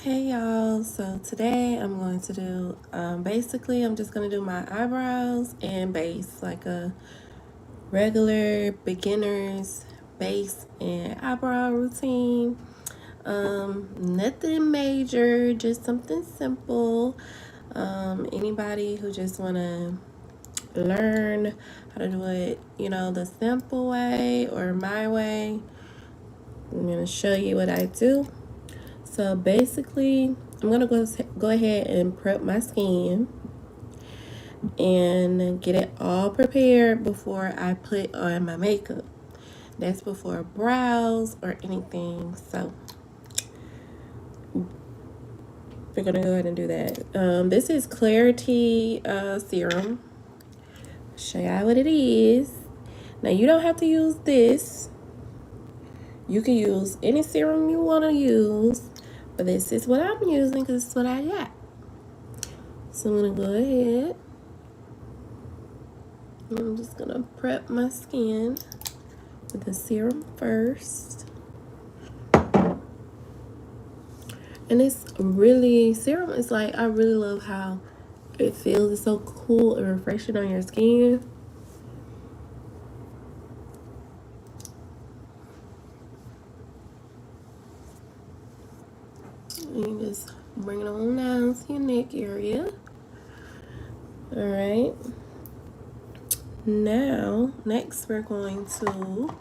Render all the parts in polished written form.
Hey y'all, so today I'm going to do basically I'm just going to do my eyebrows and base, like a regular beginner's base and eyebrow routine. Nothing major, just something simple. Anybody who just want to learn how to do it, the simple way or my way, I'm going to show you what I do. So basically, I'm going to go ahead and prep my skin and get it all prepared before I put on my makeup. That's before brows or anything. So we're going to go ahead and do that. This is Clarity Serum. Show y'all what it is. Now, you don't have to use this. You can use any serum you want to use. But this is what I'm using because it's what I got. So I'm going to go ahead. I'm just going to prep my skin with the serum first. And it's really, serum is like, I really love how it feels. It's so cool and refreshing on your skin. And you just bring it on down to your neck area. All right. Now, next we're going to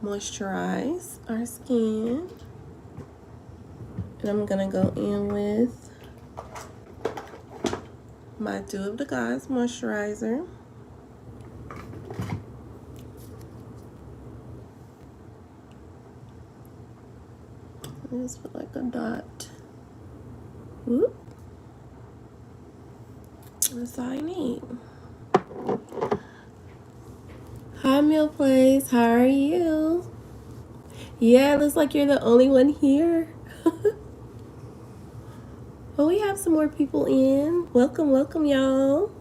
moisturize our skin. And I'm gonna go in with my Dew of the Gods moisturizer. Just put like a dot. Whoop. That's all I need. Hi, Meal Place. How are you? Yeah, it looks like you're the only one here. Well, we have some more people in. Welcome, welcome, y'all.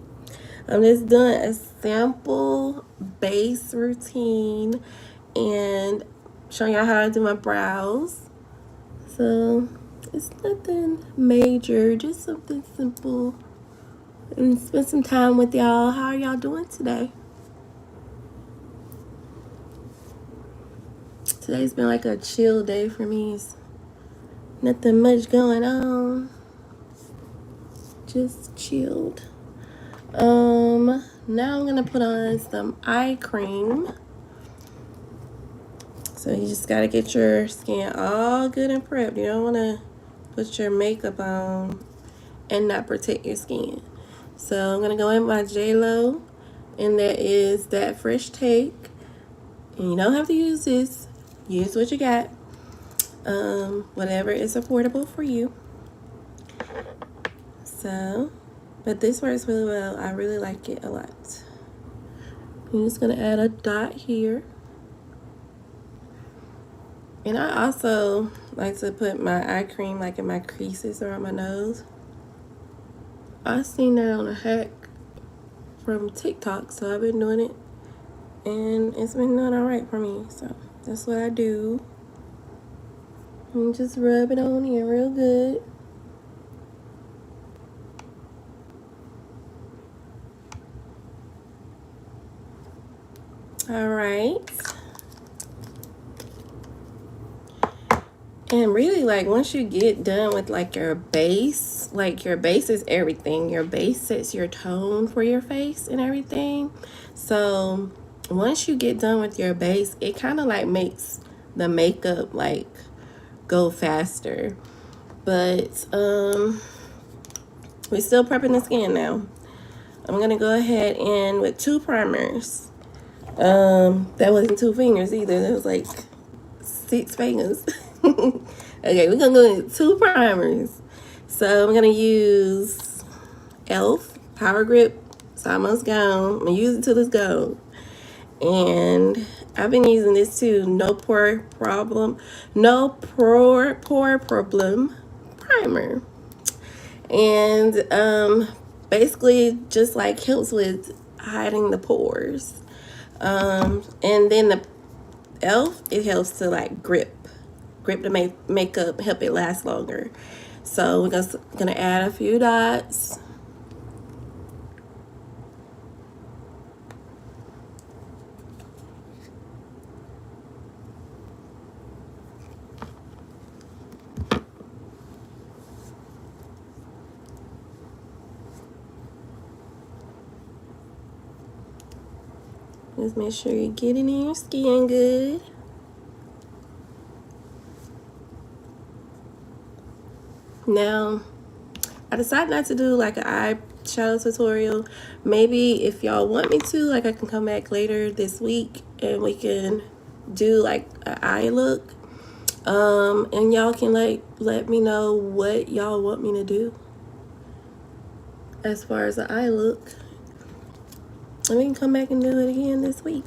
I'm just doing a sample base routine and showing y'all how to do my brows. So it's nothing major, just something simple. And spend some time with y'all. How are y'all doing today? Today's been like a chill day for me. It's nothing much going on. Just chilled. Now I'm gonna put on some eye cream. So you just gotta get your skin all good and prepped. You don't wanna put your makeup on and not protect your skin. So I'm gonna go in my J-Lo, and that is that Fresh Take. And you don't have to use this. Use what you got. Whatever is affordable for you. So, but this works really well. I really like it a lot. I'm just gonna add a dot here. And I also like to put my eye cream like in my creases around my nose. I seen that on a hack from TikTok, so I've been doing it. And it's been doing alright for me. So that's what I do. And just rub it on here real good. Alright. And really, like, once you get done with like your base is everything. Your base sets your tone for your face and everything. So once you get done with your base, it kind of like makes the makeup like go faster. But we're still prepping the skin now. I'm gonna go ahead and with 2 primers. That wasn't 2 fingers either. That was like 6 fingers. Okay, we're gonna go with 2 primers. So I'm gonna use e.l.f. Power Grip. It's almost gone. I'm gonna use it till it's gone. And I've been using this too. No pore problem primer. And basically just like helps with hiding the pores. And then the e.l.f. it helps to like grip grip the makeup, help it last longer. So we're gonna add a few dots. Just make sure you get it in your skin good. Now, I decided not to do like an eyeshadow tutorial. Maybe if y'all want me to, like I can come back later this week and we can do like an eye look. And y'all can like let me know what y'all want me to do as far as the eye look. And we can come back and do it again this week.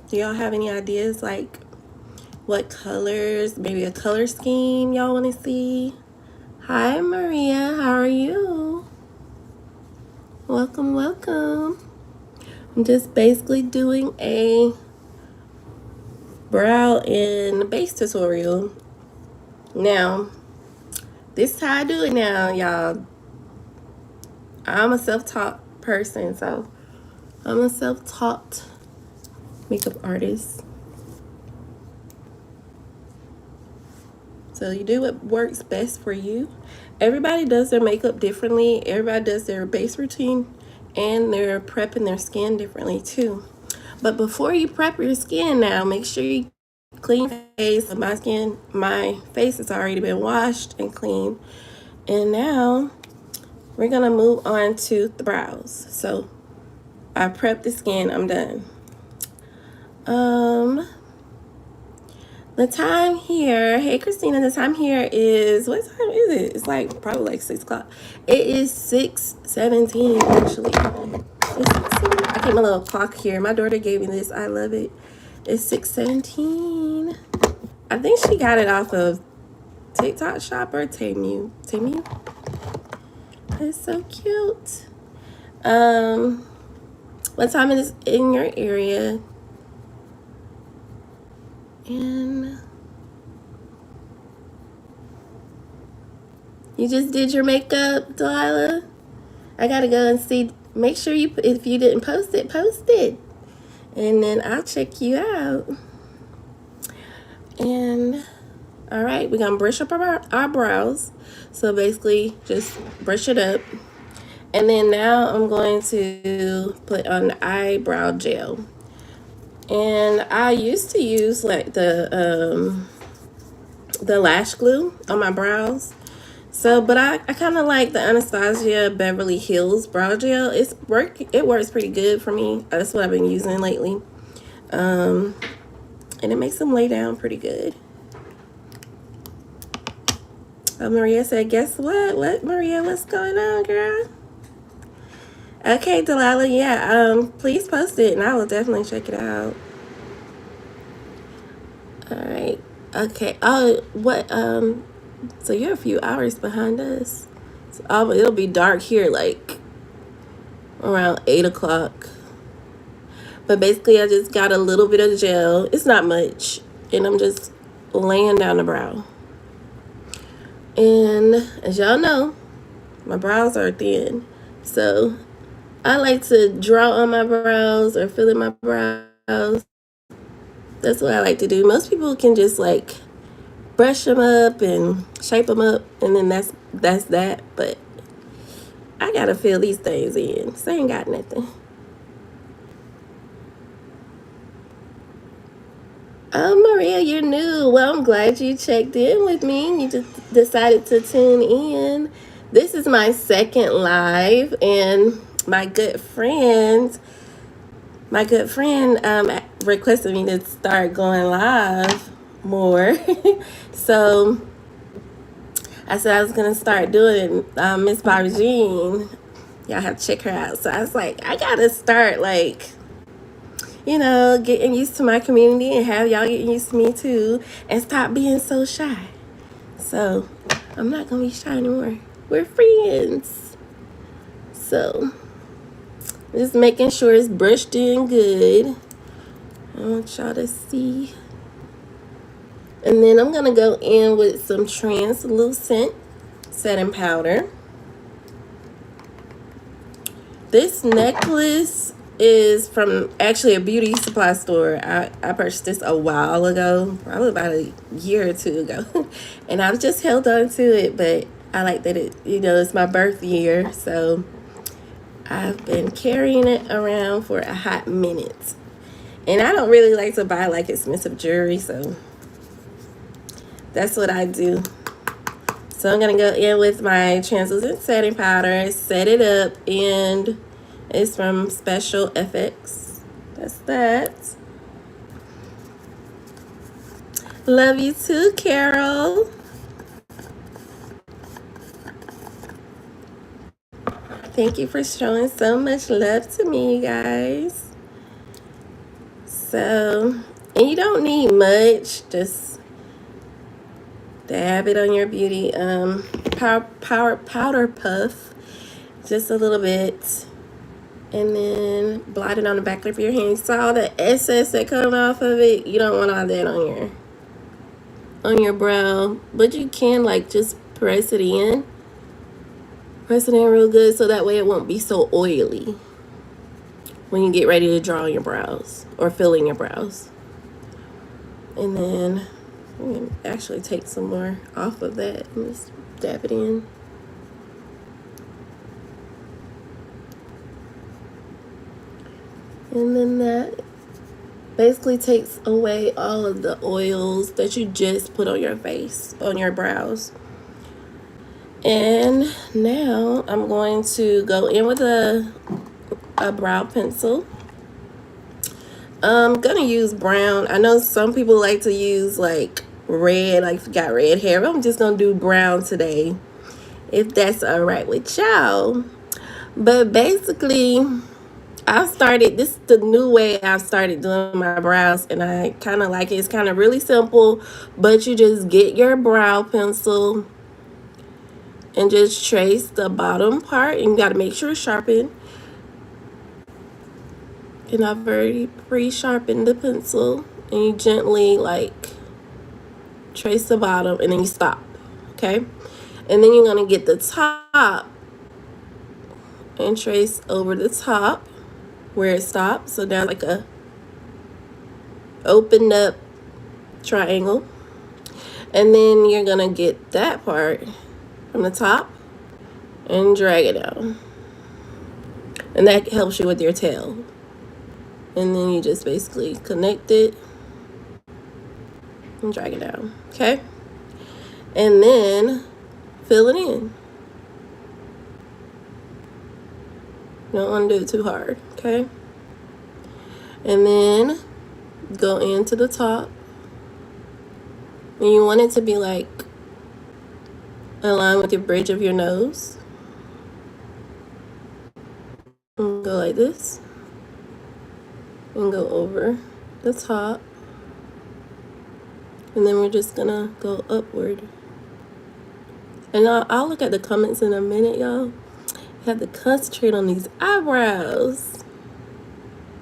Do y'all have any ideas like what colors, maybe a color scheme y'all want to see? Hi Maria, how are you? Welcome, welcome. I'm just basically doing a brow and base tutorial. Now, this is how I do it now, y'all. I'm a self-taught person, so I'm a self-taught makeup artist. So you do what works best for you. Everybody does their makeup differently. Everybody does their base routine and their prepping their skin differently too. But before you prep your skin now, make sure you clean your face. My face has already been washed and cleaned. And now we're gonna move on to the brows. So I prepped the skin, I'm done. The time here, hey Christina, the time here is, what time is it? It's like probably like 6 o'clock. It is 6:17 actually. I keep my little clock here. My daughter gave me this, I love it. It's 6:17. I think she got it off of TikTok Shop or Temu. Temu? It's so cute. What time it is in your area? And you just did your makeup, Delilah? I gotta go and see. Make sure you, if you didn't post it, post it. And then I'll check you out. And all right, we're gonna brush up our brows. So basically just brush it up. And then now I'm going to put on the eyebrow gel. And I used to use like the lash glue on my brows. So, but I kind of like the Anastasia Beverly Hills brow gel. It works pretty good for me. That's what I've been using lately. And it makes them lay down pretty good. Maria said, guess what? What, Maria, what's going on, girl? Okay, Delilah, yeah, please post it and I will definitely check it out. All right. Okay. Oh, what, so you're a few hours behind us. So it'll be dark here like around 8 o'clock. But basically I just got a little bit of gel. It's not much. And I'm just laying down the brow. And as y'all know, my brows are thin. So I like to draw on my brows or fill in my brows. That's what I like to do. Most people can just like brush them up and shape them up, and then that's that. But I gotta fill these things in. So I ain't got nothing. Oh, Maria, you're new. Well, I'm glad you checked in with me. You just decided to tune in. This is my second live, and my good friend requested me to start going live more. So I said I was gonna start doing Miss Bargine. Y'all have to check her out. So I was like, I gotta start like, you know, getting used to my community and have y'all getting used to me too, and stop being so shy. So I'm not gonna be shy anymore. We're friends. So just making sure it's brushed in good. I want y'all to see. And then I'm gonna go in with some translucent setting powder. This necklace is from actually a beauty supply store. I purchased this a while ago, probably about a year or two ago. And I've just held on to it, but I like that it, it's my birth year. So I've been carrying it around for a hot minute. And I don't really like to buy like expensive jewelry, so that's what I do. So I'm going to go in with my translucent setting powder, set it up, and it's from Special FX. That's that. Love you too, Carol. Thank you for showing so much love to me, you guys. So, and you don't need much, just dab it on your beauty powder puff, just a little bit, and then blot it on the back of your hand. You saw all the excess that come off of it. You don't want all that on your brow, but you can like just press it in real good, so that way it won't be so oily when you get ready to draw your brows or fill in your brows. And then I'm gonna actually take some more off of that and just dab it in. And then that basically takes away all of the oils that you just put on your face, on your brows. And now I'm going to go in with a brow pencil. I'm gonna use brown. I know some people like to use like red, like if you got red hair. I'm just gonna do brown today, if that's all right with y'all. But basically, this is the new way I've started doing my brows, and I kind of like it. It's kind of really simple, but you just get your brow pencil and just trace the bottom part, and you got to make sure it's sharpened. And I've already pre-sharpened the pencil, and you gently like trace the bottom, and then you stop, okay? And then you're gonna get the top and trace over the top where it stops. So now like a opened up triangle, and then you're gonna get that part from the top and drag it down, and that helps you with your tail. And then you just basically connect it and drag it down, okay? And then fill it in. You don't want to do it too hard, okay? And then go into the top, and you want it to be like aligned with your bridge of your nose. And go like this, and go over the top, and then we're just gonna go upward. And I'll look at the comments in a minute, y'all. You have to concentrate on these eyebrows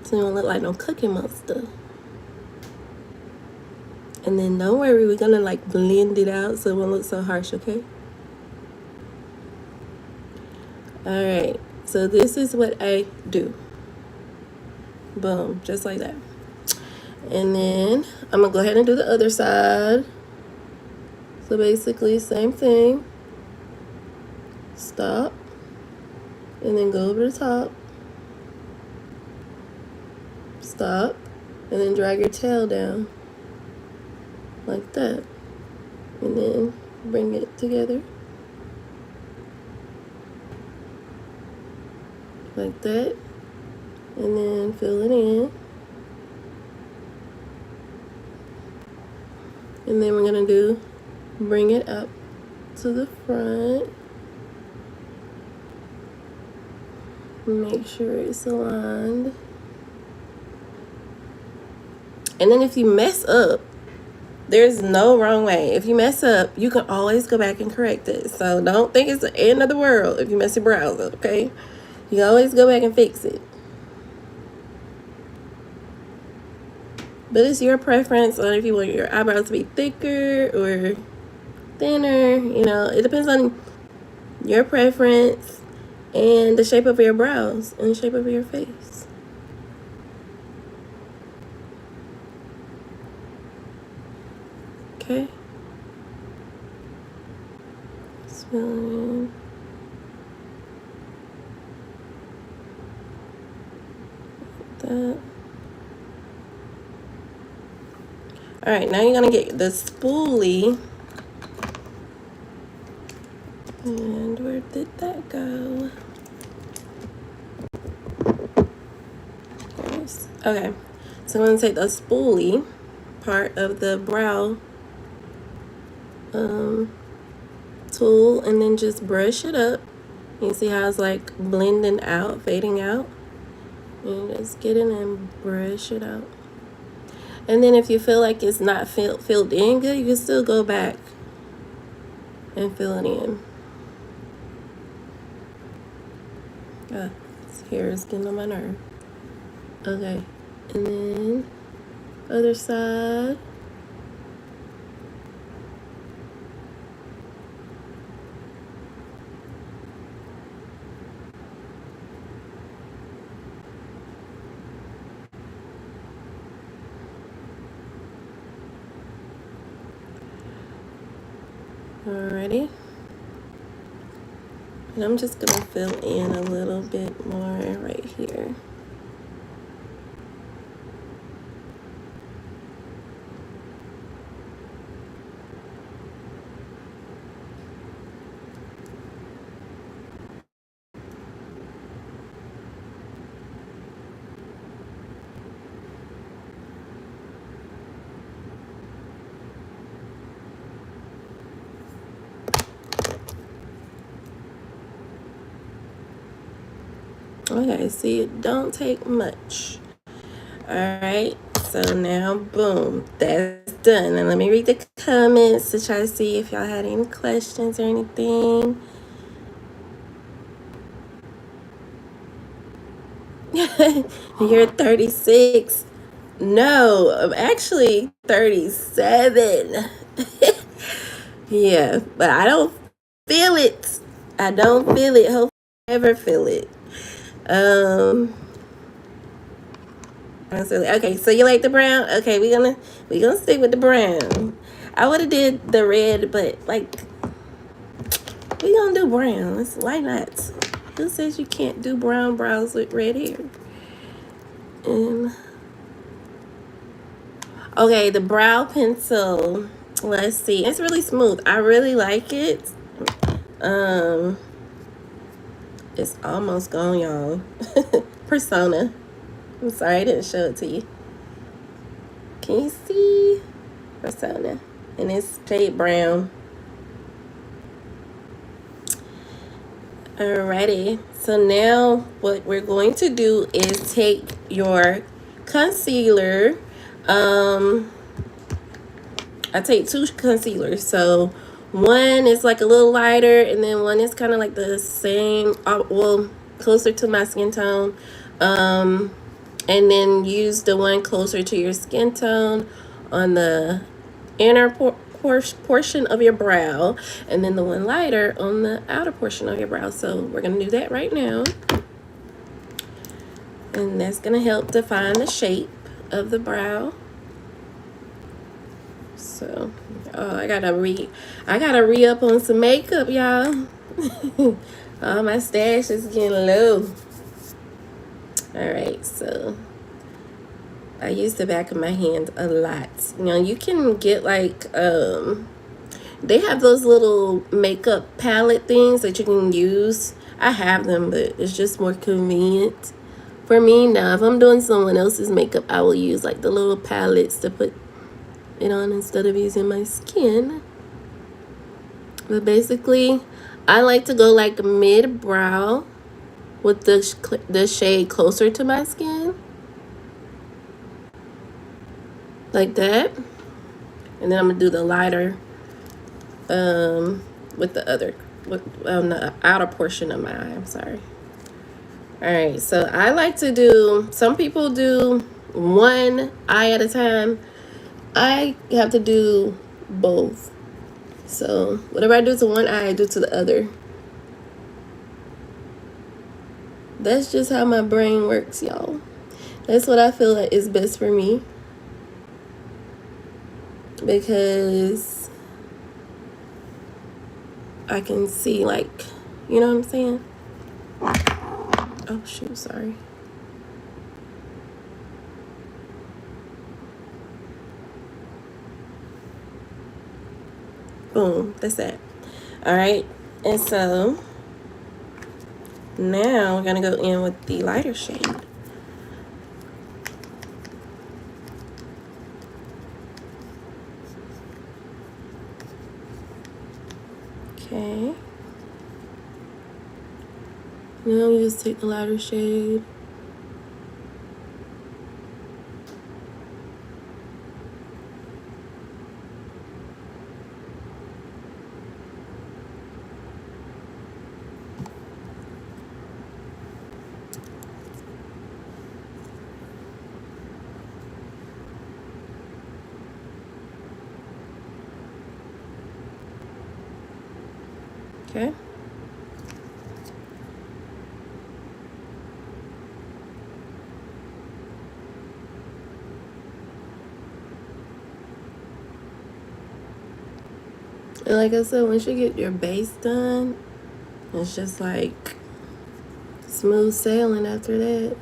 so you don't look like no Cookie Monster. And then don't worry, we're gonna like blend it out so it won't look so harsh, okay? All right, so this is what I do. Boom, just like that. And then I'm gonna go ahead and do the other side. So basically, same thing. Stop, and then go over the top. Stop, and then drag your tail down like that, and then bring it together like that, and then fill it in. And then we're gonna bring it up to the front. Make sure it's aligned. And then if you mess up, there's no wrong way. If you mess up, you can always go back and correct it. So don't think it's the end of the world if you mess your brows up, okay? You can always go back and fix it. But it's your preference on if you want your eyebrows to be thicker or thinner. You know, it depends on your preference and the shape of your brows and the shape of your face. Okay. So, that. All right, now you're gonna get the spoolie. And where did that go? Okay, so I'm gonna take the spoolie part of the brow tool and then just brush it up. You see how it's like blending out, fading out? And just get in and brush it out. And then if you feel like it's not filled in good, you can still go back and fill it in. This hair is getting on my nerve. Okay, and then other side. Alrighty. And I'm just gonna fill in a little bit more right here. Okay, see, it don't take much. All right, so now, boom, that's done. And let me read the comments to try to see if y'all had any questions or anything. You're 36. No, I'm actually 37. Yeah, but I don't feel it. I don't feel it. Hopefully I never feel it. Okay, so you like the brown? Okay, we gonna stick with the brown. I would have did the red, but like we gonna do brown. Why not? Who says you can't do brown brows with red hair? Okay, the brow pencil. Let's see. It's really smooth. I really like it. It's almost gone, y'all. Persona. I'm sorry I didn't show it to you. Can you see? Persona. And it's shade brown. Alrighty. So now what we're going to do is take your concealer. I take two concealers. So one is like a little lighter, and then one is kind of like the same, well, closer to my skin tone. And then use the one closer to your skin tone on the inner portion of your brow, and then the one lighter on the outer portion of your brow. So we're gonna do that right now, and that's gonna help define the shape of the brow. So, I gotta re-up on some makeup, y'all. My stash is getting low. All right, so I use the back of my hand a lot. You know, you can get like they have those little makeup palette things that you can use. I have them, but it's just more convenient for me. Now, if I'm doing someone else's makeup, I will use like the little palettes to put it on instead of using my skin. But basically, I like to go like mid brow with the shade closer to my skin, like that. And then I'm gonna do the lighter with the outer portion of my eye. I'm sorry. All right, so I like to do, some people do one eye at a time. I have to do both. So whatever I do to one eye, I do to the other. That's just how my brain works, y'all. That's what I feel like is best for me. Because I can see, like, you know what I'm saying? Oh, shoot, sorry. Boom, that's that. All right, and so now we're gonna go in with the lighter shade. Okay. Now we just take the lighter shade. Okay. And like I said, once you get your base done, it's just like smooth sailing after that.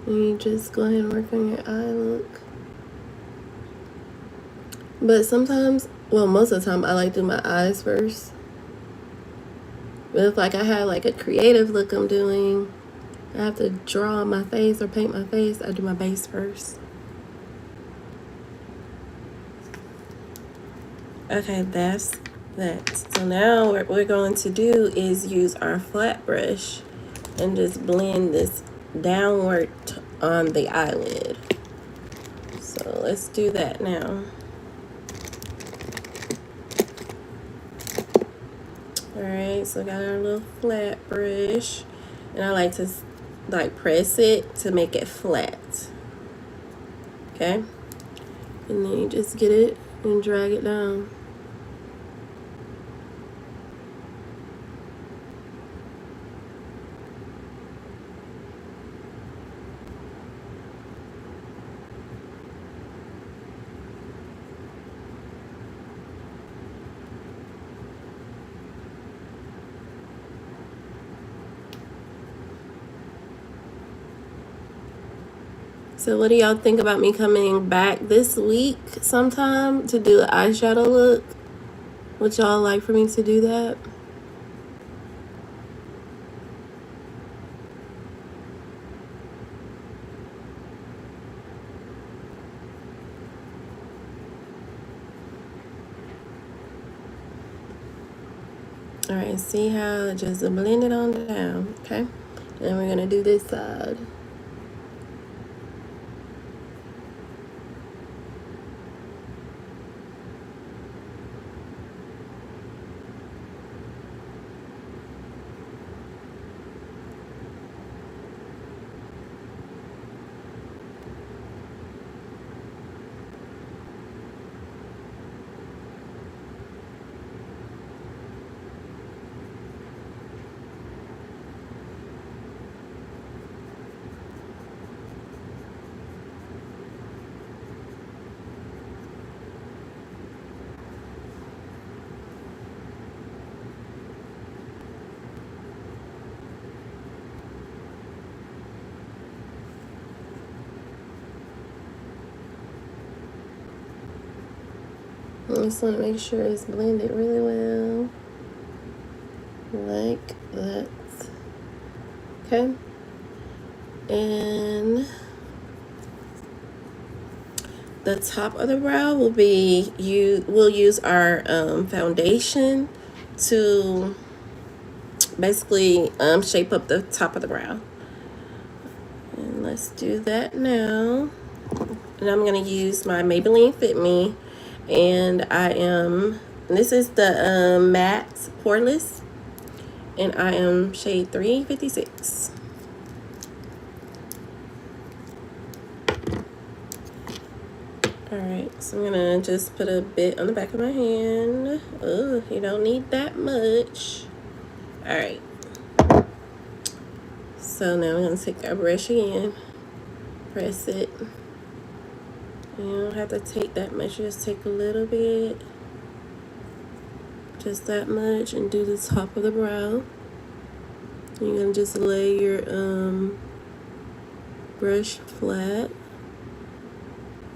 And you just go ahead and work on your eye look. But sometimes, well, most of the time, I like to do my eyes first. But if like I have like a creative look I'm doing, I have to draw my face or paint my face, I do my base first. Okay, that's that. So now what we're going to do is use our flat brush and just blend this downward on the eyelid. So let's do that now. Alright, so I got our little flat brush, and I like to like press it to make it flat. Okay, and then you just get it and drag it down. So what do y'all think about me coming back this week sometime to do an eyeshadow look? Would y'all like for me to do that? Alright, see how I just blend it on down, okay? And we're gonna do this side. I just want to make sure it's blended really well. Like that. Okay. And the top of the brow will be, we'll use our foundation to basically shape up the top of the brow. And let's do that now. And I'm going to use my Maybelline Fit Me. And this is the matte poreless, and I am shade 356. Alright, so I'm gonna just put a bit on the back of my hand. Oh, you don't need that much. Alright. So now I'm gonna take our brush again. Press it. You don't have to take that much, just take a little bit. Just that much, and do the top of the brow. You're gonna just lay your brush flat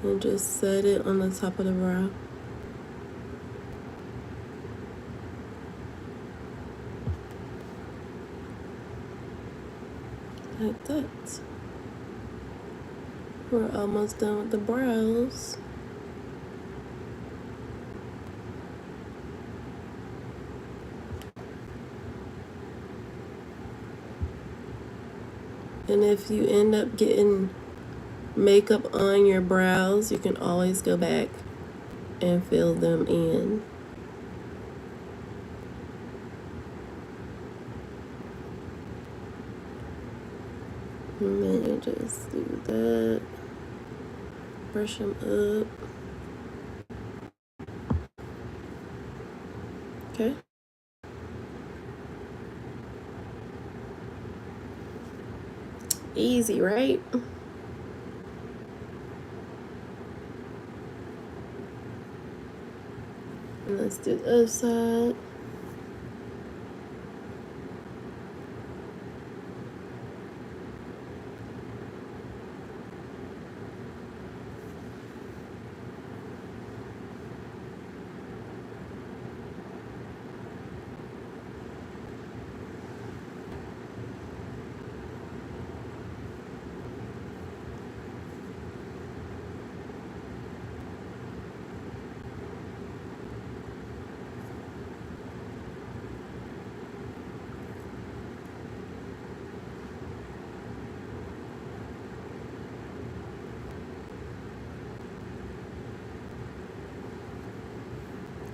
and just set it on the top of the brow. Like that. We're almost done with the brows. And if you end up getting makeup on your brows, you can always go back and fill them in. And then you just do that. Brush them up. Okay. Easy, right? And let's do the other side.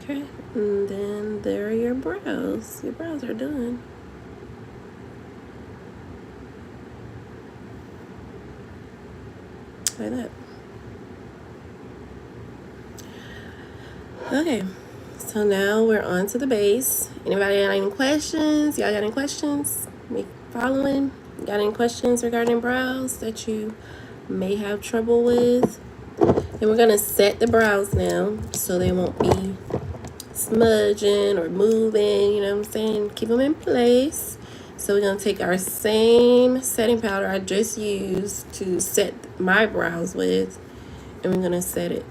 Okay, and then there are your brows. Your brows are done. Like that. Okay, so now we're on to the base. Anybody got any questions? Y'all got any questions? Me following? Got any questions regarding brows that you may have trouble with? And we're gonna set the brows now so they won't be smudging or moving, you know what I'm saying? Keep them in place. So we're gonna take our same setting powder I just used to set my brows with, and we're gonna set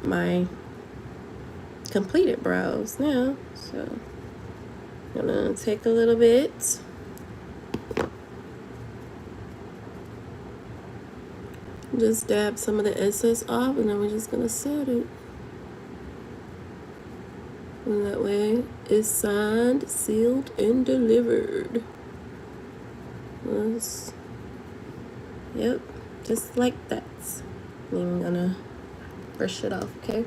my completed brows now. So I'm gonna take a little bit. Just dab some of the excess off, and then we're just gonna set it. And that way it's signed, sealed, and delivered. Yep, just like that. And I'm gonna brush it off, okay?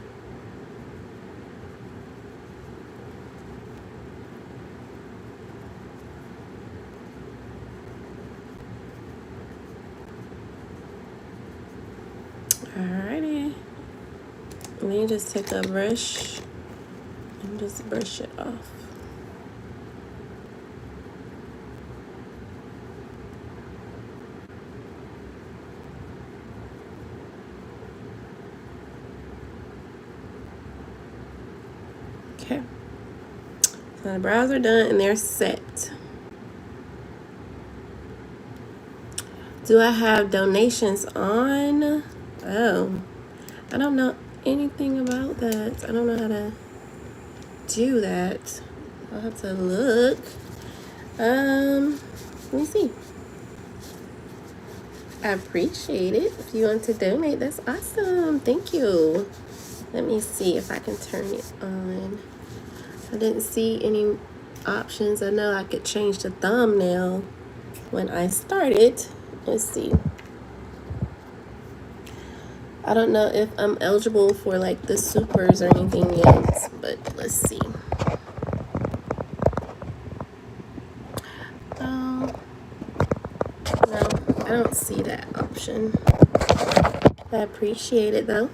Alrighty. And then you just take a brush and just brush it off. Okay. So the brows are done and they're set. Do I have donations on? Oh, I don't know anything about that. I don't know how to do that. I'll have to look. Let me see. I appreciate it. If you want to donate, that's awesome. Thank you. Let me see if I can turn it on. I didn't see any options. I know I could change the thumbnail when I started. Let's see. I don't know if I'm eligible for like the supers or anything yet, but let's see. No, I don't see that option. I appreciate it though.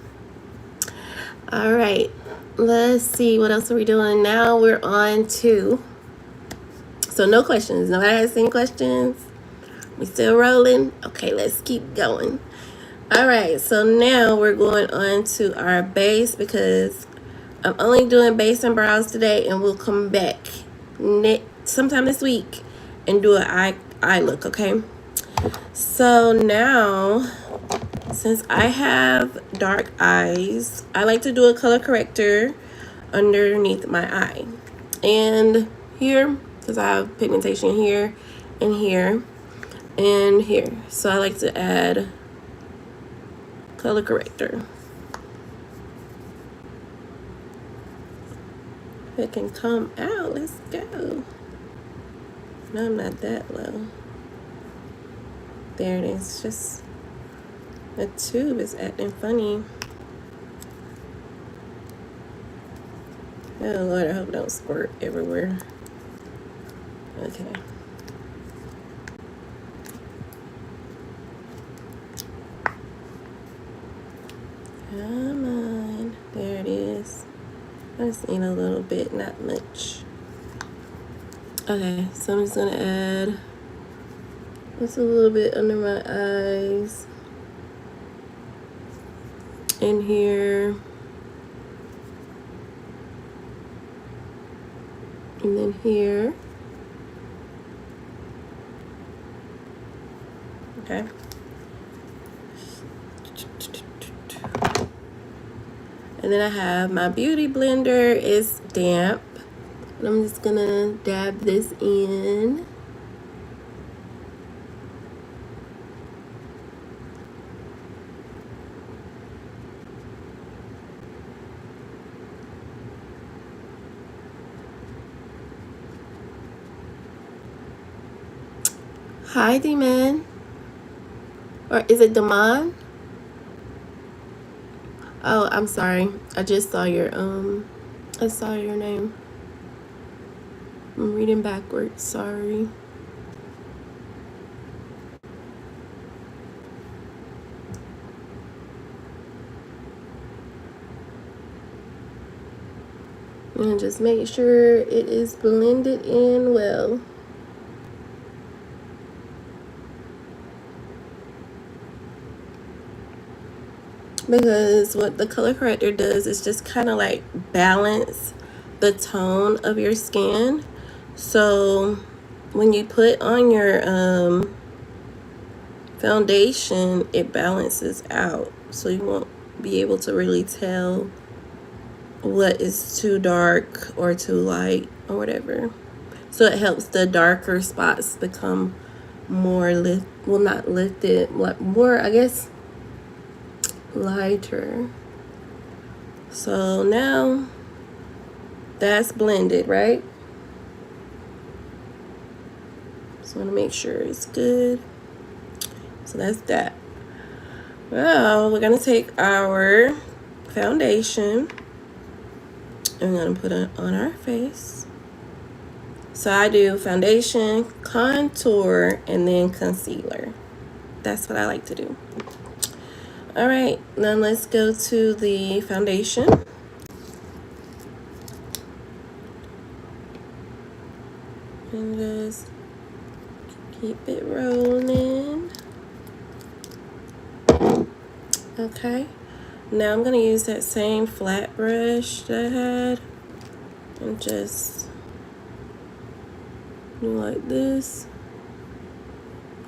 All right, let's see, what else are we doing? Now we're on to, so no questions. Nobody has any questions? We still rolling? Okay, let's keep going. All right, so now we're going on to our base because I'm only doing base and brows today, and we'll come back sometime this week and do an eye look, okay? So now, since I have dark eyes, I like to do a color corrector underneath my eye. And here, because I have pigmentation here and here and here. So I like to add color corrector. If it can come out, let's go. No, I'm not that low. There it is. Just the tube is acting funny. Oh Lord, I hope it don't squirt everywhere. Okay. Come on. There it is. I just need a little bit, not much. Okay, so I'm just gonna add just a little bit under my eyes. In here. And then here. Okay. And then I have my beauty blender. It's damp. And I'm just gonna dab this in. Hi, D-Man. Or is it Damon? Oh, I'm sorry. I just saw your I saw your name. I'm reading backwards, sorry. And just make sure it is blended in well. Because what the color corrector does is just kind of like balance the tone of your skin. So when you put on your foundation, it balances out. So you won't be able to really tell what is too dark or too light or whatever. So it helps the darker spots become more not lifted, like more, I guess, lighter. So now that's blended, right? Just want to make sure it's good. So that's that. Well, we're gonna take our foundation and we're gonna put it on our face. So I do foundation, contour, and then concealer. That's what I like to do. All right, now let's go to the foundation. And just keep it rolling. Okay, now I'm gonna use that same flat brush that I had and just do like this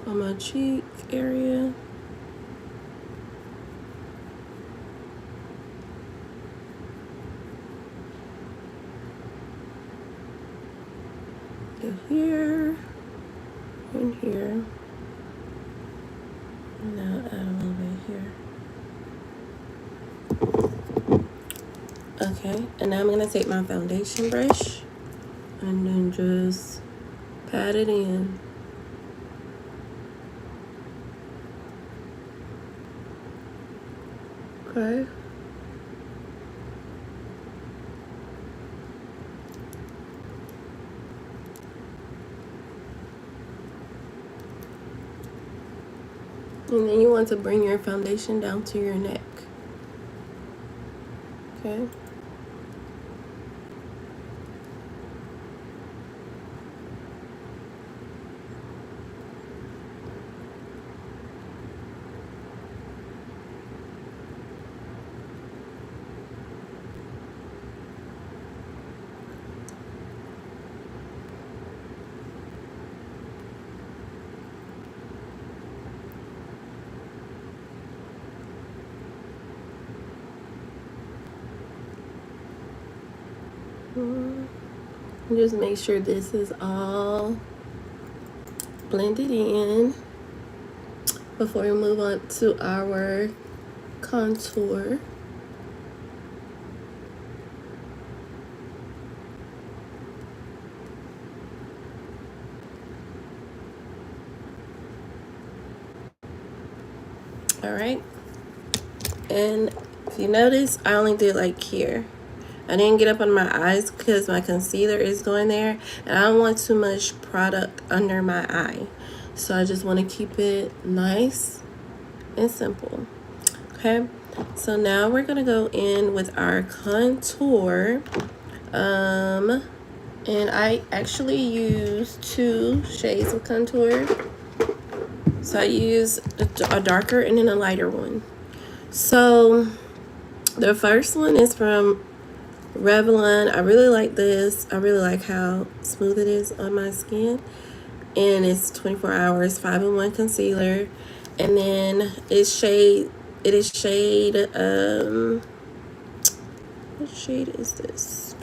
on my cheek area. Here and here. And now add a little bit here. Okay, and now I'm gonna take my foundation brush and then just pat it in. Okay. And then you want to bring your foundation down to your neck. Okay. Just make sure this is all blended in before we move on to our contour. All right. And if you notice, I only did like here. I didn't get up on my eyes because my concealer is going there, and I don't want too much product under my eye. So I just want to keep it nice and simple. Okay, so now we're gonna go in with our contour. And I actually use 2 shades of contour. So I use a darker and then a lighter one. So the first one is from Revlon. I really like this. I really like how smooth it is on my skin. And it's 24 hours 5-in-1 concealer. And then it is shade what shade is this?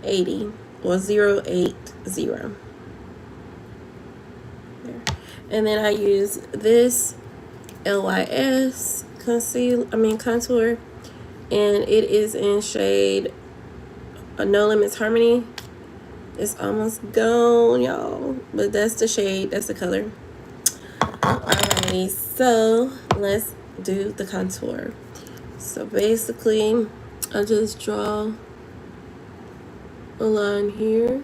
80 or 080. There. And then I use this LYS contour, and it is in shade No Limits Harmony. It's almost gone, y'all, but that's the shade, that's the color. Alrighty, so let's do the contour. So basically, I just draw a line here.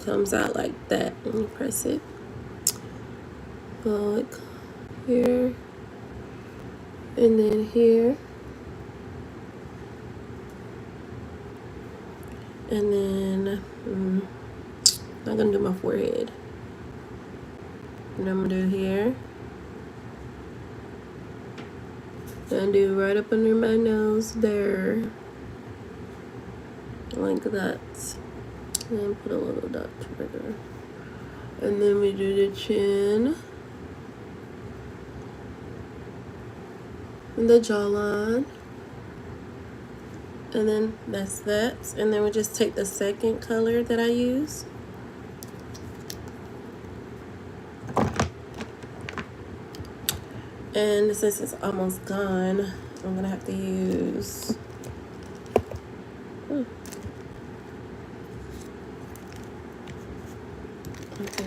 Comes out like that when you press it. Go like here, and then here, and then I'm gonna do my forehead, and I'm gonna do here, and do right up under my nose there, like that, and then put a little dot right there, and then we do the chin and the jawline. And then that's that. And then we just take the second color that I use. And since it's almost gone, I'm gonna have to use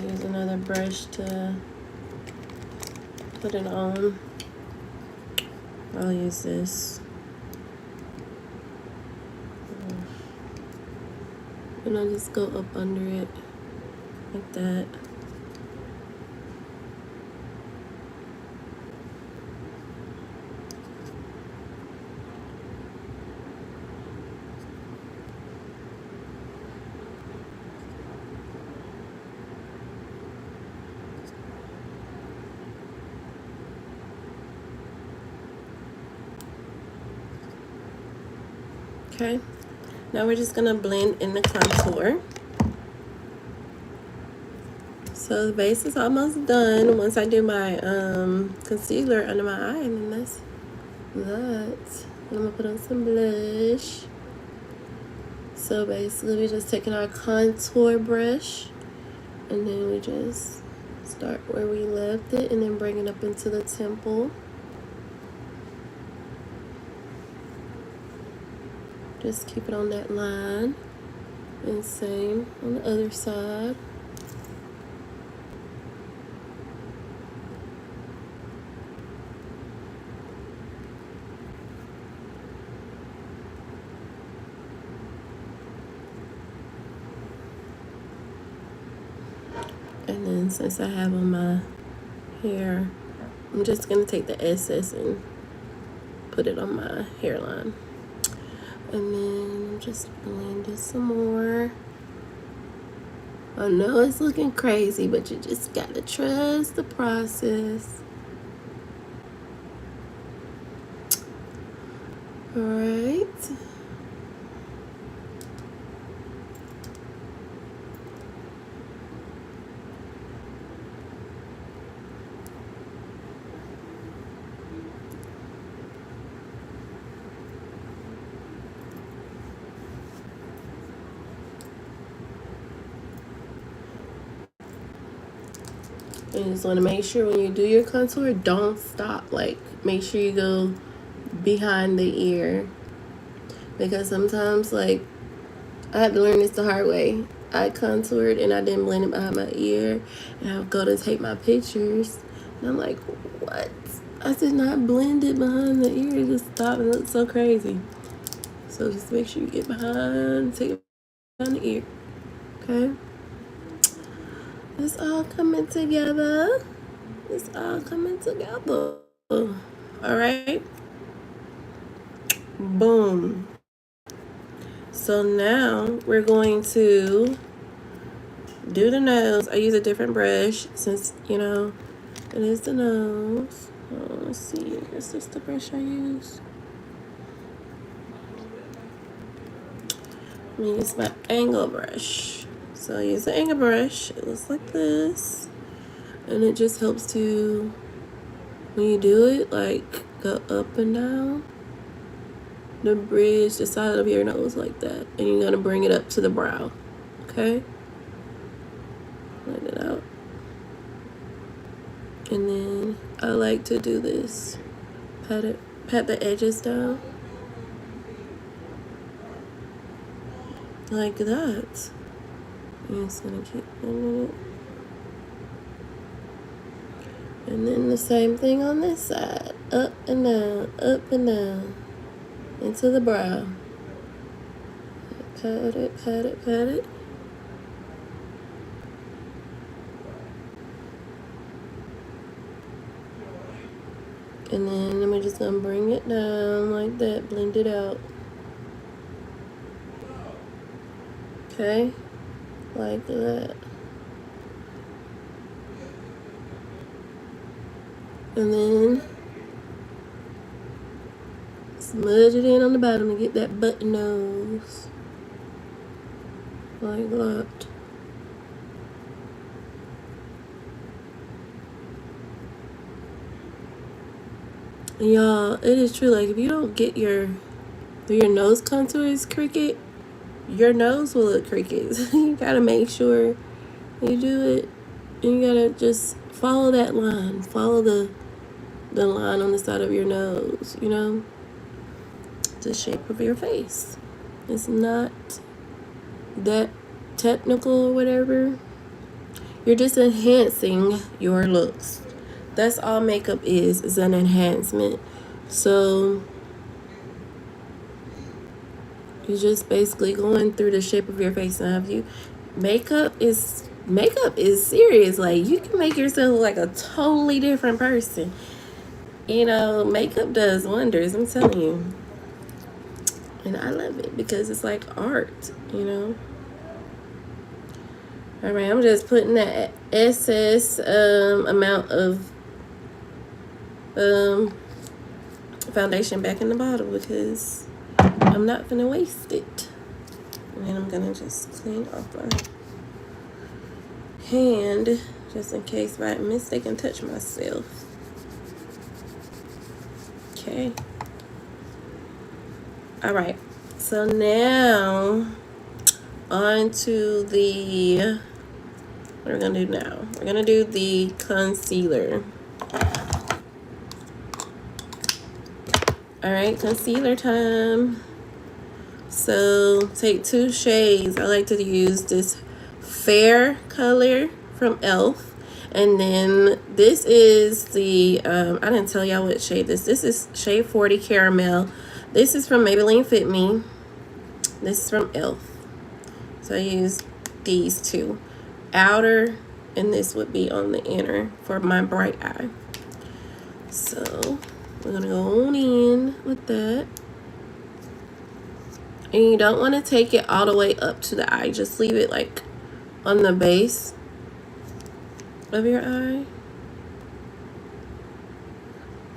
use another brush to put it on. I'll use this. And I'll just go up under it like that. Okay, now we're just gonna blend in the contour. So the base is almost done. Once I do my concealer under my eye, and then that's that. And I'm gonna put on some blush. So basically we're just taking our contour brush, and then we just start where we left it, and then bring it up into the temple. Just keep it on that line, and same on the other side. And then since I have on my hair, I'm just gonna take the excess and put it on my hairline. And then I'm just blending some more. I know it's looking crazy, but you just gotta trust the process. All right. You just want to make sure when you do your contour, don't stop. Like, make sure you go behind the ear. Because sometimes, like, I had to learn this the hard way. I contoured and I didn't blend it behind my ear. And I would go to take my pictures. And I'm like, what? I did not blend it behind the ear. It just stopped and it looked so crazy. So just make sure you get behind, take it behind the ear. Okay? It's all coming together. It's all coming together. All right. Boom. So now we're going to do the nose. I use a different brush since, you know, it is the nose. Oh, let's see. Is this the brush I use? I'm going to use my angle brush. So I use the angle brush. It looks like this. And it just helps to, when you do it, like go up and down the bridge, the side of your nose like that. And you're going to bring it up to the brow. Okay? Let it out. And then I like to do this. Pat the edges down. Like that. And it's going to keep blending it. And then the same thing on this side. Up and down, into the brow. Pat it, pat it, pat it. And then I'm just gonna bring it down like that, blend it out. Okay? Like that. And then smudge it in on the bottom to get that button nose. Like that. Y'all, it is true. Like, if you don't get your nose contours crooked, your nose will look crooked. You gotta make sure you do it. And you gotta just follow that line. Follow the line on the side of your nose, you know? The shape of your face. It's not that technical or whatever. You're just enhancing your looks. That's all makeup is an enhancement. So you're just basically going through the shape of your face. Now, if you makeup is serious. Like, you can make yourself like a totally different person. You know, makeup does wonders, I'm telling you. And I love it because it's like art, you know. All right, I'm just putting that excess amount of foundation back in the bottle because I'm not gonna waste it. And then I'm gonna just clean off my hand just in case by mistake and touch myself. Okay. All right. So now on to the, what are we gonna do now? We're gonna do the concealer. All right, concealer time. So take 2 shades. I like to use this fair color from e.l.f. And then this is the, I didn't tell y'all what shade this is shade 40 Caramel. This is from Maybelline Fit Me. This is from e.l.f. So I use these two. Outer and this would be on the inner for my bright eye. So we're gonna go on in with that. And you don't want to take it all the way up to the eye. Just leave it like on the base of your eye.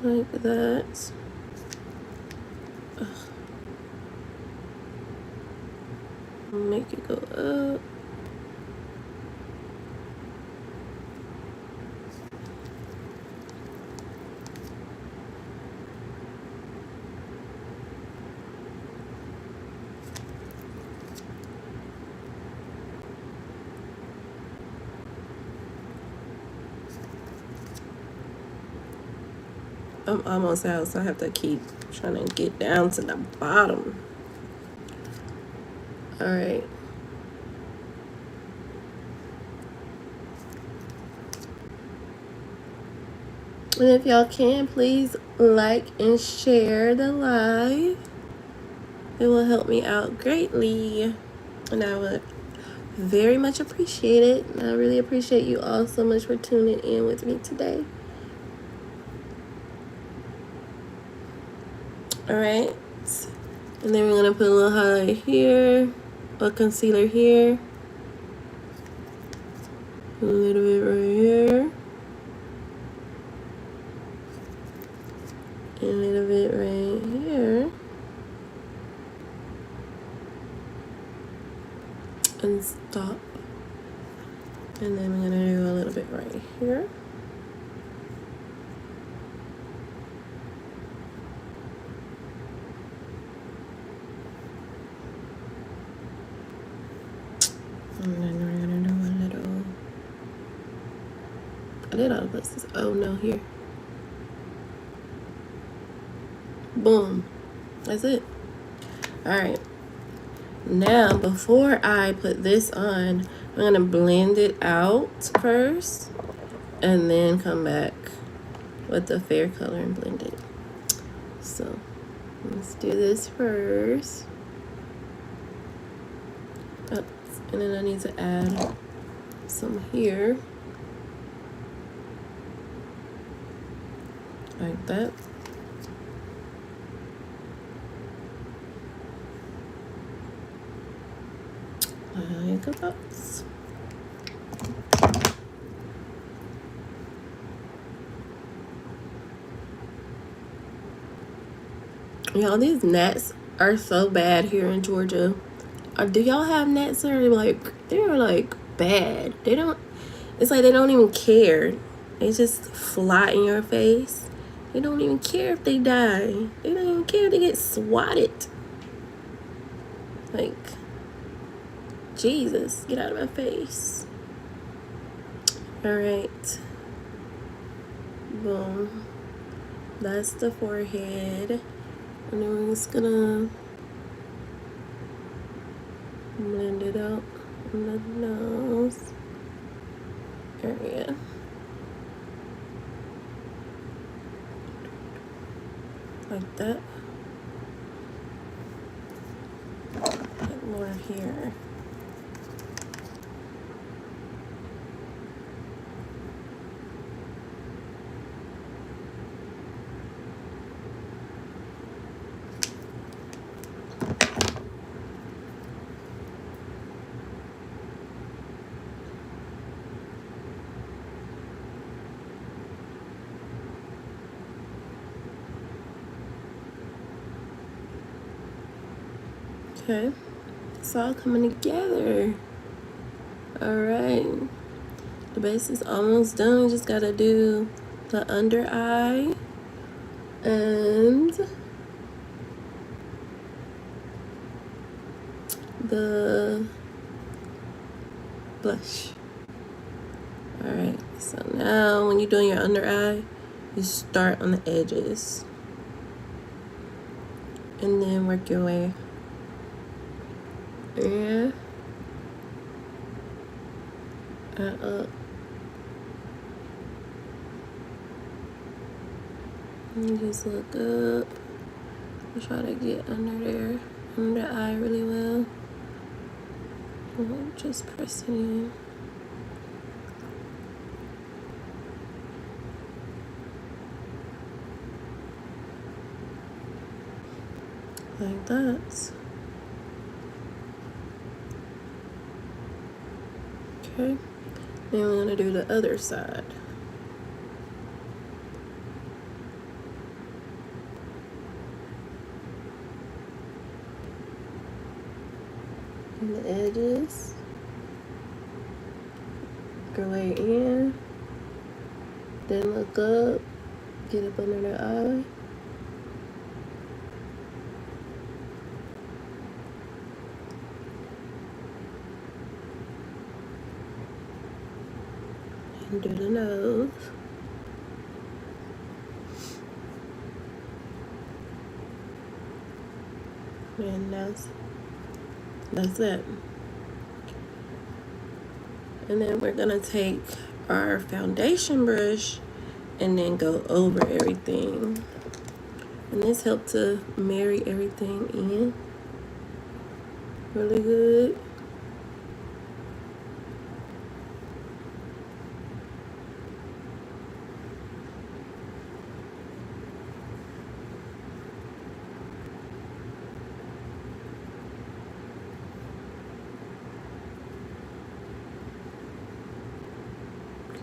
Like that. Ugh. Make it go up. I'm almost out, so I have to keep trying to get down to the bottom. All right. And if y'all can, please like and share the live. It will help me out greatly. And I would very much appreciate it. And I really appreciate you all so much for tuning in with me today. All right. And then we're going to put a little highlight here, a concealer here, a little bit right here, and a little bit right here. And stop. And then we're going to do a little bit right here. And then we're going to do a little, I did all the places. Oh no, here. Boom. That's it. All right. Now, before I put this on, I'm going to blend it out first and then come back with the fair color and blend it. So, let's do this first. Oh, and then I need to add some here. Like that. Like that. Y'all, these gnats are so bad here in Georgia. Do y'all have gnats that are like, they're like bad? They don't, it's like they don't even care. They just fly in your face. They don't even care if they die. They don't even care if they get swatted. Like, Jesus, get out of my face. All right. Boom. That's the forehead. And then we're just gonna blend it out on the nose area. Like that. Put more here. Okay, it's all coming together. All right, the base is almost done. We just gotta do the under eye and the blush. All right, so now when you're doing your under eye, you start on the edges and then work your way. Yeah. Up. And just look up. Try to get under there, under the eye really well. And just press it in. like that. Okay, then we're gonna do the other side. And the edges, go right in, then look up, get up under the eye. And do the nose. And that's it. And then we're gonna take our foundation brush and then go over everything. And this helped to marry everything in really good.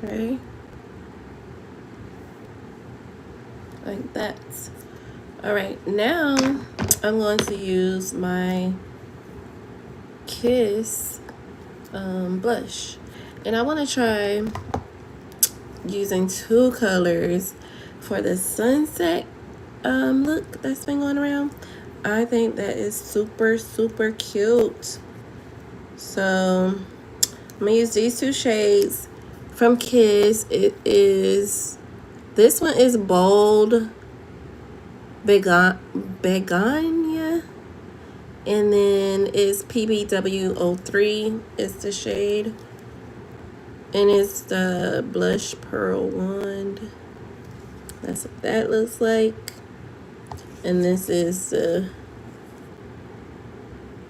Okay, like that. All right, now I'm going to use my Kiss blush, and I want to try using two colors for the sunset look that's been going around. I think that is super cute. So I'm gonna use these two shades from Kiss. This one is Bold Begonia, and then it's PBW03 is the shade, and it's the blush pearl wand. That's what that looks like. And this is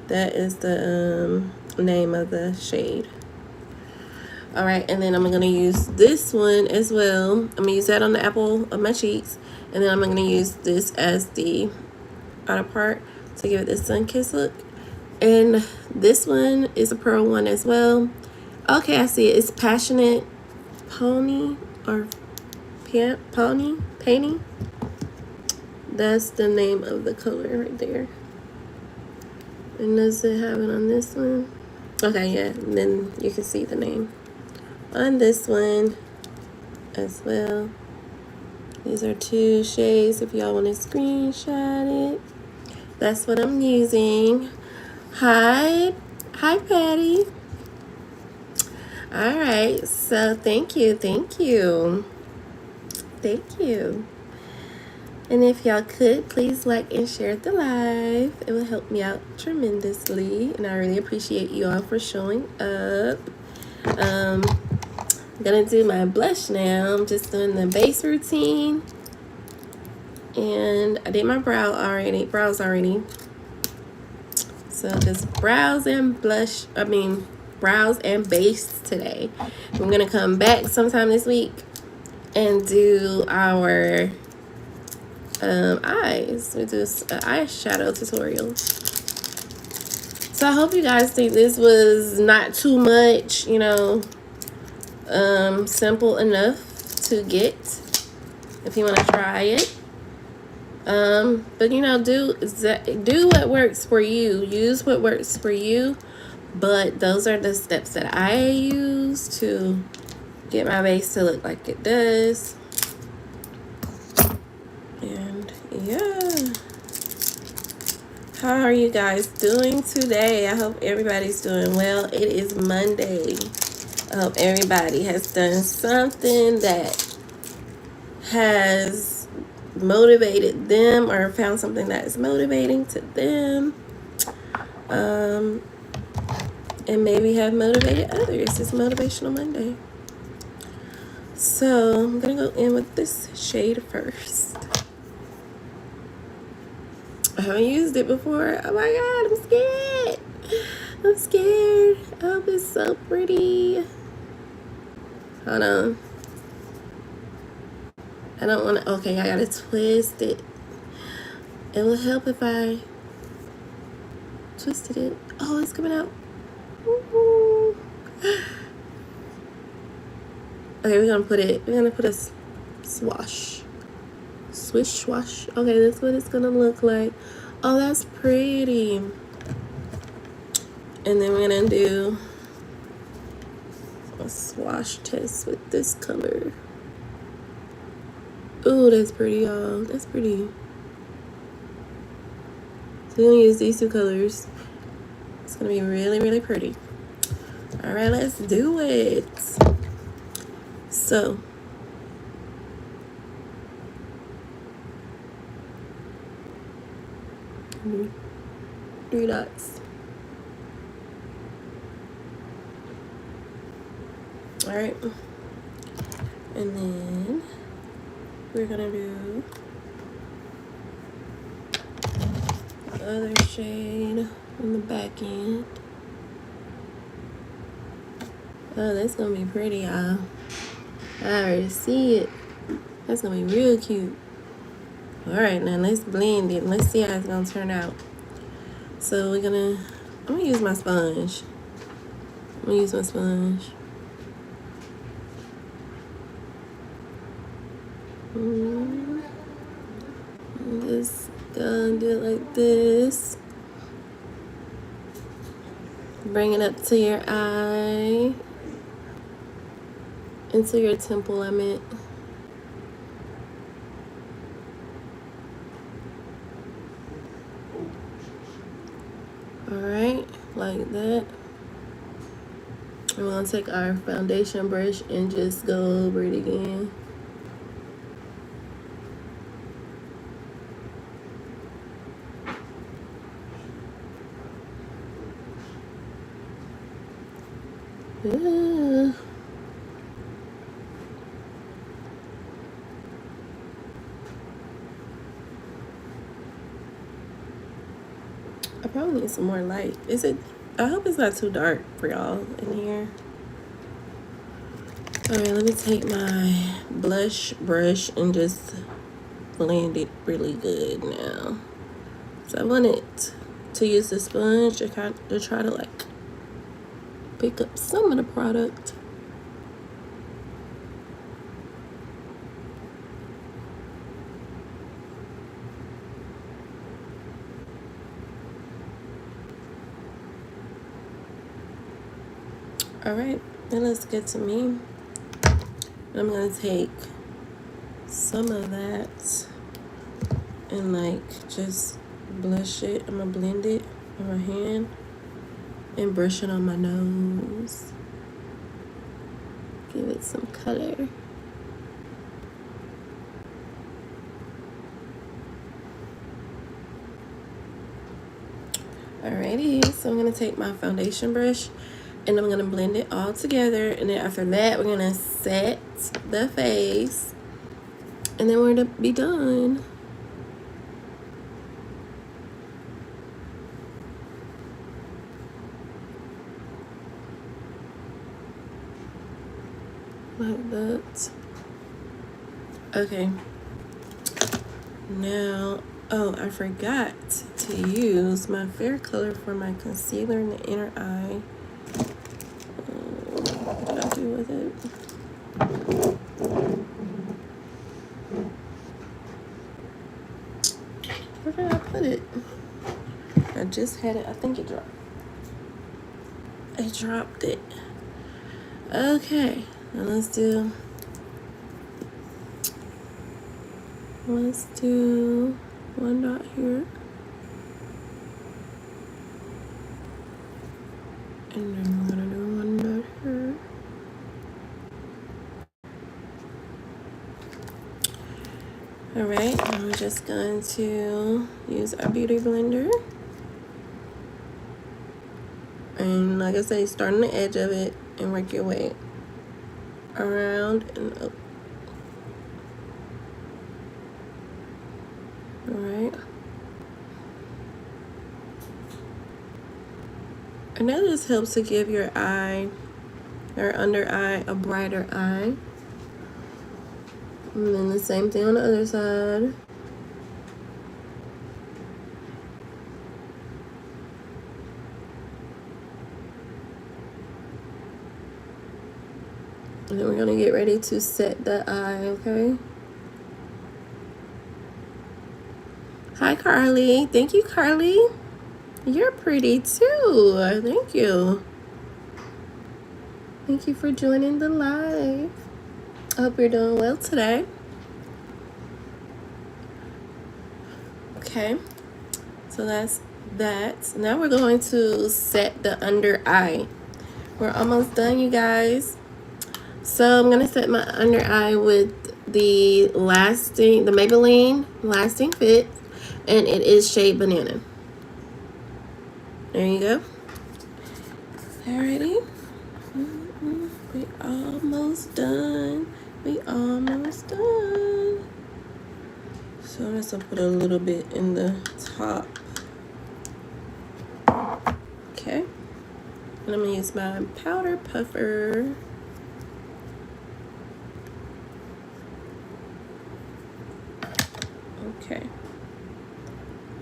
that is the name of the shade. All right, and then I'm gonna use this one as well. I'm gonna use that on the apple of my cheeks, and then I'm gonna use this as the outer part to give it this sun-kissed look. And this one is a pearl one as well. Okay, I see it. It's Passionate Pony or Pony Painting. That's the name of the color right there. And does it have it on this one? Okay, yeah, and then you can see the name on this one as well. These are two shades if y'all want to screenshot it. That's what I'm using. Hi Patty. All right, so thank you. And if y'all could, please like and share the live. It will help me out tremendously, and I really appreciate you all for showing up. I'm gonna do my blush now. I'm just doing the base routine, and I did my brows already. So just brows and base today. I'm gonna come back sometime this week and do our eyes. We do an eyeshadow tutorial. So I hope you guys think this was not too much, simple enough to get if you want to try it. But do what works for you. Use what works for you. But those are the steps that I use to get my base to look like it does. And yeah. How are you guys doing today? I hope everybody's doing well. It is Monday. I hope everybody has done something that has motivated them or found something that is motivating to them. And maybe have motivated others. It's Motivational Monday. So I'm gonna go in with this shade first. I haven't used it before. Oh my god, I'm scared. I hope it's so pretty. Hold on. I don't want to. Okay, I gotta twist it. It will help if I twisted it. Oh, it's coming out. Woo-hoo. Okay, we're gonna put a swash. Swish swash. Okay, that's what it's gonna look like. Oh, that's pretty. And then we're gonna do a swash test with this color. Ooh, that's pretty, y'all. That's pretty. So we're gonna use these two colors. It's gonna be really, really pretty. All right, let's do it. So, three dots. All right. And then we're gonna do the other shade on the back end. Oh, that's gonna be pretty, y'all. I already see it. That's gonna be real cute. All right, now let's blend it. Let's see how it's gonna turn out. So I'm gonna use my sponge. Just gonna do it like this. Bring it up to your eye. Into your temple, I meant. Alright, like that. And we're gonna take our foundation brush and just go over it again. Yeah. I probably need some more light. I hope it's not too dark for y'all in here. Alright, let me take my blush brush and just blend it really good now. So I wanted to use the sponge to try to like pick up some of the product. All right, then let's get to me. I'm gonna take some of that and like just blush it. I'm gonna blend it with my hand and brush it on my nose. Give it some color. Alrighty, so I'm gonna take my foundation brush and I'm gonna blend it all together, and then after that we're gonna set the face and then we're gonna be done. Like that. Okay. Now, oh, I forgot to use my fair color for my concealer in the inner eye. What did I do with it? Where did I put it? I just had it. I think it dropped. I dropped it. Okay, now let's do one dot here. And then we're gonna do one dot here. Alright, now we're just going to use our beauty blender. And like I say, start on the edge of it and work your way around and up. Alright. And that just helps to give your eye or under eye a brighter eye. And then the same thing on the other side. And then we're gonna get ready to set the eye, okay? Hi, Carly. Thank you, Carly. You're pretty too. Thank you. Thank you for joining the live. I hope you're doing well today. Okay, so that's that. Now we're going to set the under eye. We're almost done, you guys. So I'm gonna set my under eye with the Maybelline Lasting Fit, and it is shade Banana. There you go. Alrighty. We almost done. We almost done. So I'm just gonna put a little bit in the top. Okay. And I'm gonna use my powder puffer. Okay.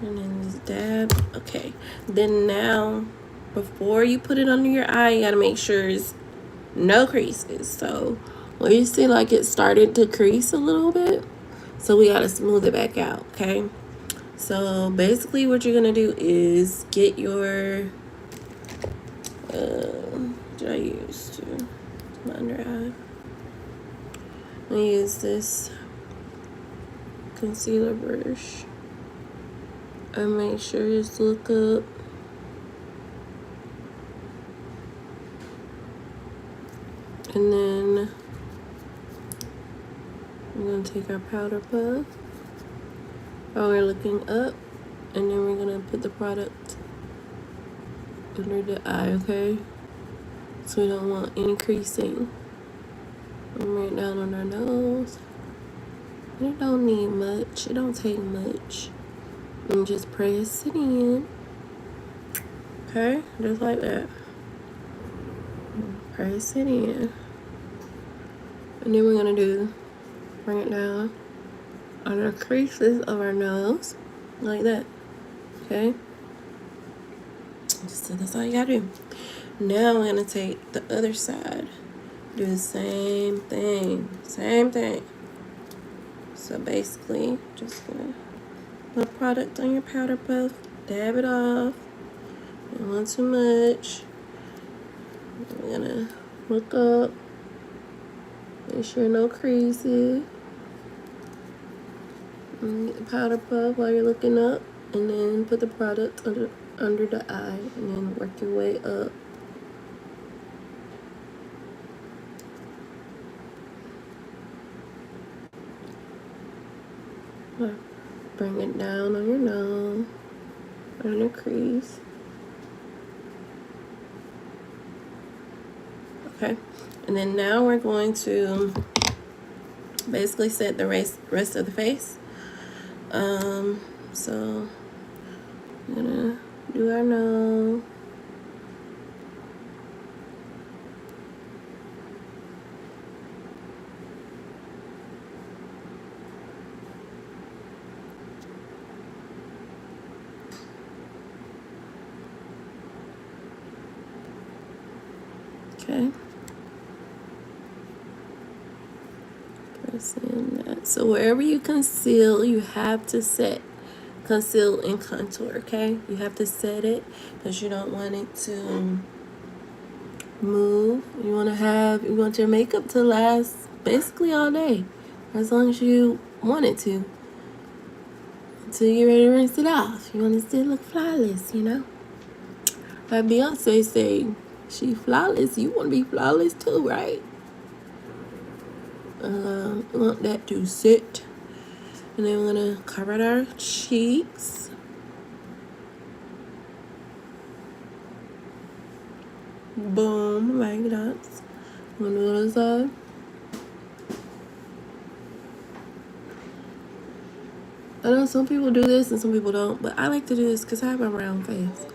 And then just dab. Okay. Then now, before you put it under your eye, you gotta make sure it's no creases. So when you see like it started to crease a little bit, so we gotta smooth it back out, okay? So basically what you're gonna do is get your, what did I use to my under eye? I'm gonna use this concealer brush and make sure you just look up. And then we're gonna take our powder puff while we're looking up, and then we're gonna put the product under the eye, okay? So we don't want any creasing. And right down on our nose. And it don't need much. It don't take much. And just press it in. Okay, just like that. Press it in. And then we're gonna bring it down on the creases of our nose, like that. Okay? So that's all you gotta do. Now we're gonna take the other side. Do the same thing. Same thing. So basically, just gonna put product on your powder puff, dab it off. Don't want too much. We're gonna look up. Make sure no creases. And get the powder puff while you're looking up, and then put the product under the eye, and then work your way up. Bring it down on your nose, on your crease. Okay, and then now we're going to basically set the rest of the face. So I'm gonna do our nose. Okay. Press in that. So wherever you conceal, you have to conceal and contour, okay? You have to set it because you don't want it to move. You want your makeup to last basically all day, as long as you want it to, until you're ready to rinse it off. You want to still look flawless, you know? Like Beyonce say, she flawless, you want to be flawless too, right? Want that to sit. And then we're gonna cover our cheeks. Boom, like that. I'm gonna do the other side. I know some people do this and some people don't, but I like to do this because I have a round face.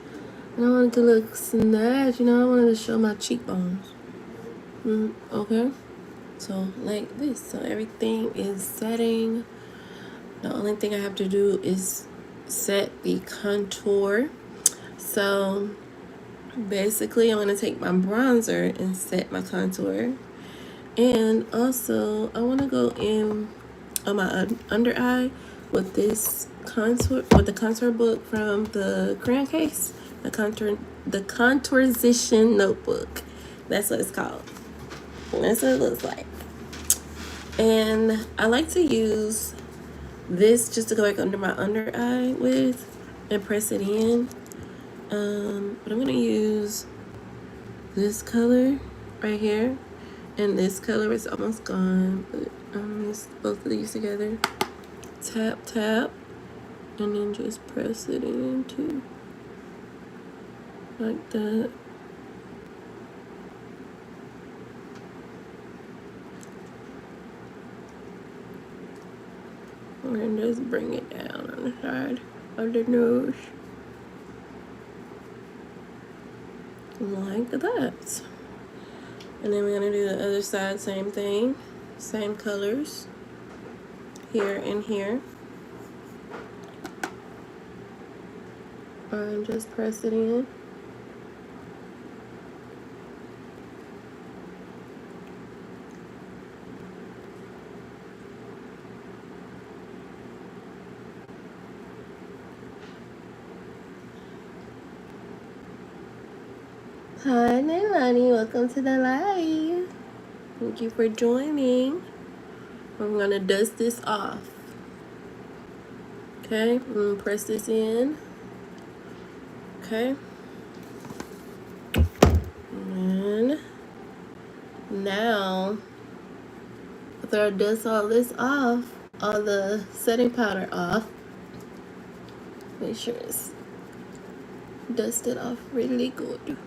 And I want it to look snatched, you know, I wanted to show my cheekbones. Okay? So, like this. So, everything is setting. The only thing I have to do is set the contour. So, basically, I'm going to take my bronzer and set my contour. And also, I want to go in on my under eye with this contour, with the contour book from the crayon case, the Contourzition notebook. That's what it's called. That's what it looks like. And I like to use this just to go back under my under eye with and press it in. But I'm gonna use this color right here, and this color is almost gone, but use both of these together. Tap, tap, and then just press it into like that. And just bring it down on the side of the nose. Like that. And then we're gonna do the other side, same thing. Same colors. Here and here. And just press it in. Hi, Nalani. Welcome to the live. Thank you for joining. I'm gonna dust this off. Okay, I'm gonna press this in. Okay. And now, after I dust all this off, all the setting powder off, make sure it's dusted off really good.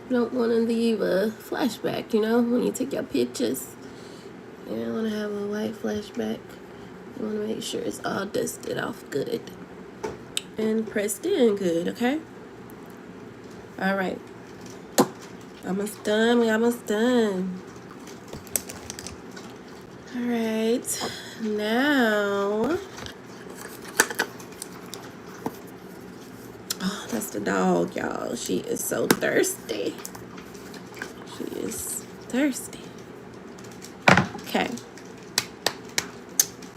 You don't want to leave a flashback, you know, when you take your pictures. You don't want to have a white flashback. You want to make sure it's all dusted off good and pressed in good, okay? All right. Almost done. We almost done. All right. Now, oh, that's the dog, y'all. She is so thirsty. She is thirsty. Okay.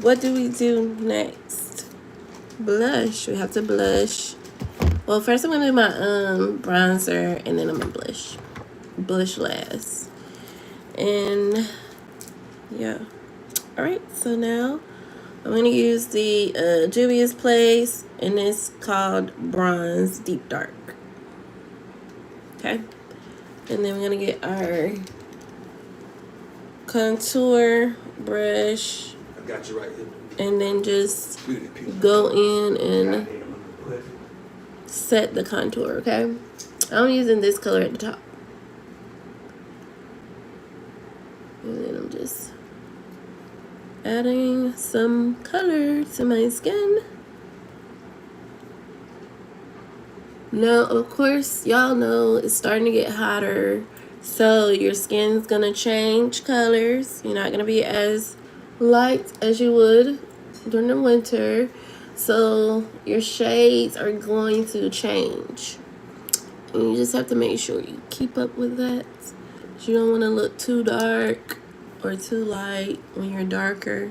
What do we do next? Blush. We have to blush. Well, first I'm gonna do my bronzer, and then I'm gonna blush. Blush last. And yeah. All right. So now I'm gonna use the Juvia's Place, and it's called Bronze Deep Dark. Okay. And then we're gonna get our contour brush. I got you right here. And then just go in and set the contour, okay? I'm using this color at the top. And then I'm just adding some color to my skin. Now, of course, y'all know it's starting to get hotter, so your skin's gonna change colors. You're not gonna be as light as you would during the winter, so your shades are going to change. And you just have to make sure you keep up with that. You don't want to look too dark or too light when you're darker.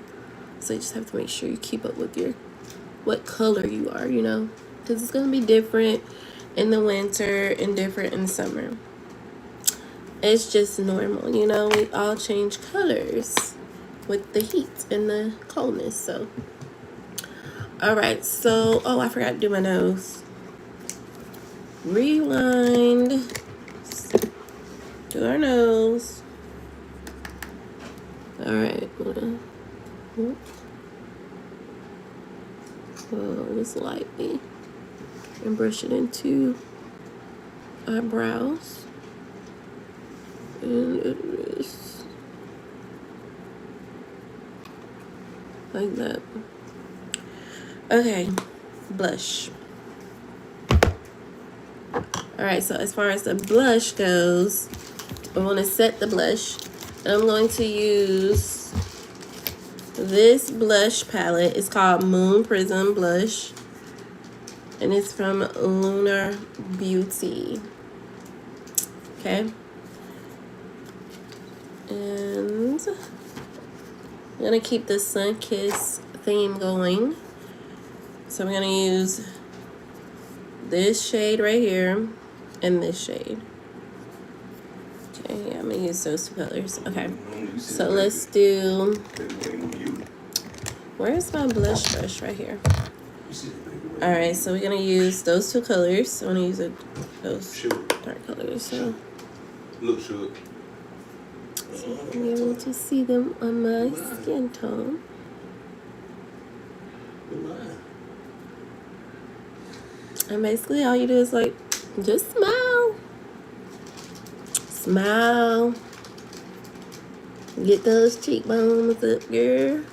So you just have to make sure you keep up with what color you are, you know, because it's going to be different in the winter and different in the summer. It's just normal, you know. We all change colors with the heat and the coldness. So, all right. So, oh, I forgot to do my nose. Rewind. Do our nose. All right. Just lightly, and brush it into our brows. And it is like that. Okay, blush. Alright, so as far as the blush goes, I want to set the blush. And I'm going to use this blush palette. It's called Moon Prism Blush. And it's from Lunar Beauty. Okay. And I'm gonna keep the Sun Kiss theme going. So I'm gonna use this shade right here and this shade. Okay, I'm gonna use those two colors. Okay, so let's do, where's my blush brush? Right here. All right, so we're gonna use those two colors. I want to use those dark colors. So look, sure. I'll be able to see them on my skin tone. And basically all you do is like, just smile. Smile. Get those cheekbones up, girl.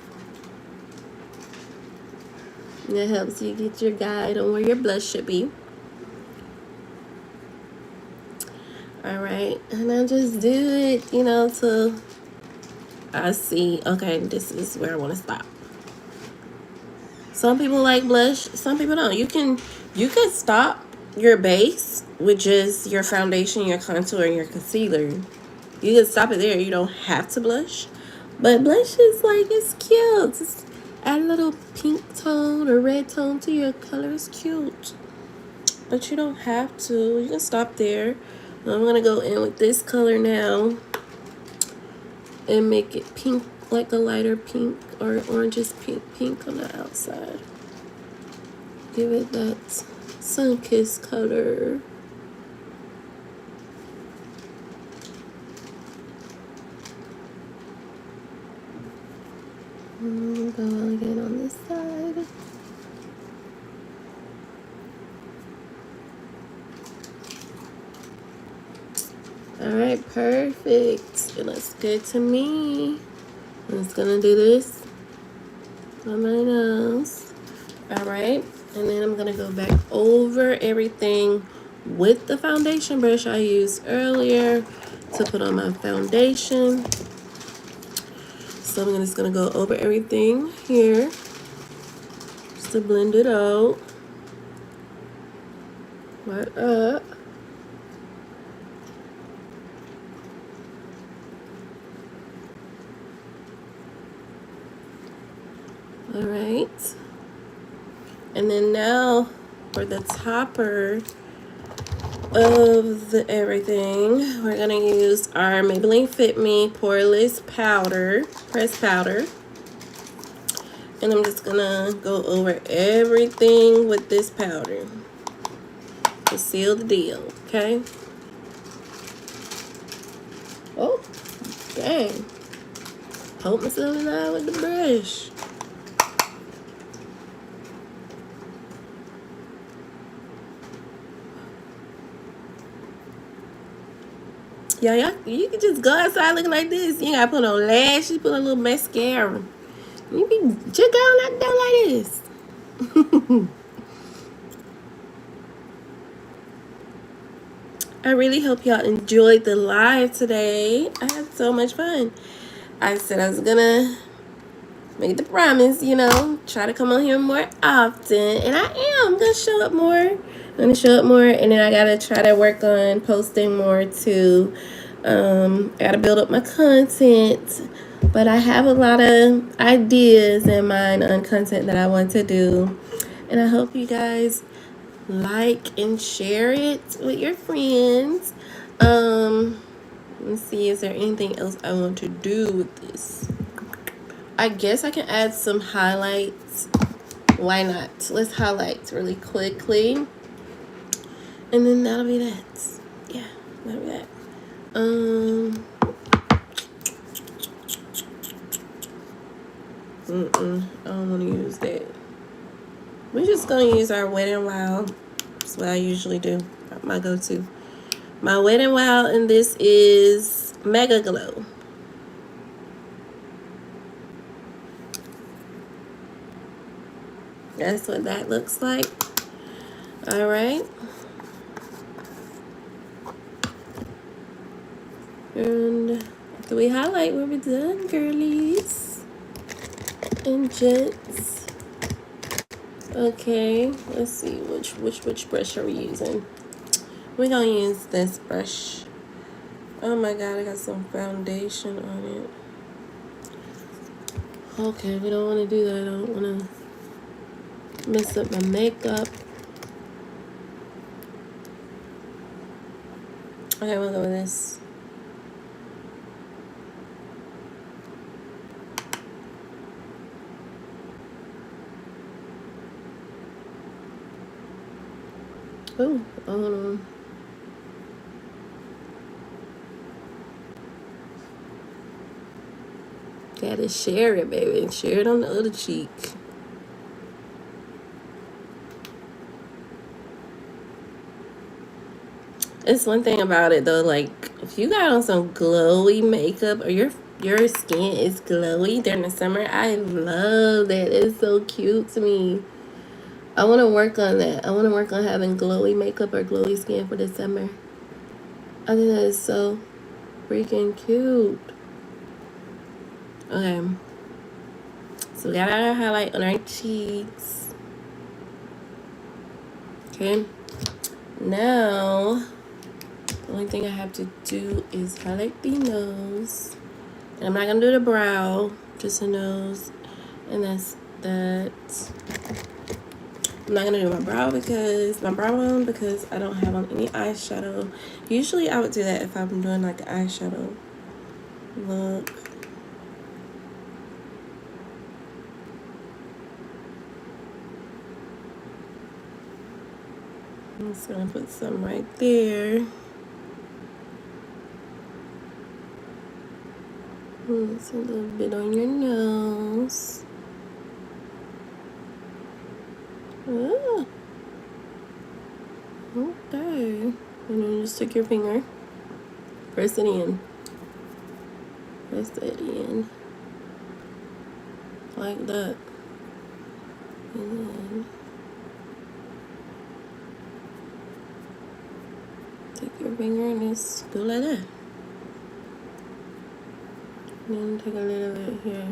And that helps you get your guide on where your blush should be. Alright, and I just do it, you know, till I see, okay, this is where I want to stop. Some people like blush, some people don't. You can stop your base with just your foundation, your contour, and your concealer. You can stop it there. You don't have to blush. But blush is like, it's cute. Just add a little pink tone or red tone to your color. It's cute. But you don't have to. You can stop there. I'm going to go in with this color now and make it pink, like a lighter pink or oranges pink on the outside. Give it that sun kiss color. And go again on this side. Alright, perfect. It looks good to me. I'm just gonna do this on my nose. Alright, and then I'm gonna go back over everything with the foundation brush I used earlier to put on my foundation. So I'm just gonna go over everything here just to blend it out. Right up. All right, and then now for the topper of the everything, we're gonna use our Maybelline Fit Me Poreless Powder, pressed powder, and I'm just gonna go over everything with this powder to seal the deal. Okay. Oh, dang! Poke myself in the eye with the brush. Yeah, you can just go outside looking like this. You gotta put on lashes, put a little mascara. You can just go out there like this. I really hope y'all enjoyed the live today. I had so much fun. I said I was gonna make the promise, you know, try to come on here more often. And I am gonna show up more. I'm gonna show up more, and then I gotta try to work on posting more too. I gotta build up my content, but I have a lot of ideas in mind on content that I want to do, and I hope you guys like and share it with your friends. Let's see, is there anything else I want to do with this? I guess I can add some highlights. Why not? Let's highlight really quickly, and then that'll be that. Yeah, that'll be that. I don't want to use that. We're just gonna use our Wet n Wild. That's what I usually do. My go-to. My Wet n Wild, and this is Mega Glow. That's what that looks like. All right. And after we highlight, we'll be done, girlies and gents. Okay, let's see which brush are we using. We're gonna use this brush. Oh my god, I got some foundation on it. Okay, we don't want to do that. I don't want to mess up my makeup. Okay, we'll go with this. Oh, hold on. Gotta share it, baby. Share it on the other cheek. It's one thing about it though, like if you got on some glowy makeup or your skin is glowy during the summer, I love that. It's so cute to me. I want to work on that. I want to work on having glowy makeup or glowy skin for the summer. I think that is so freaking cute. Okay. So we got our highlight on our cheeks. Okay. Now, the only thing I have to do is highlight the nose. And I'm not going to do the brow, just the nose. And that's that. I'm not going to do my brow because I don't have on any eyeshadow. Usually I would do that if I'm doing like an eyeshadow look. I'm just going to put some right there. It's a little bit on your nose. Oh. Okay. And then just take your finger. Press it in. Press it in. Like that. And then take your finger and just go like that. And then take a little bit here.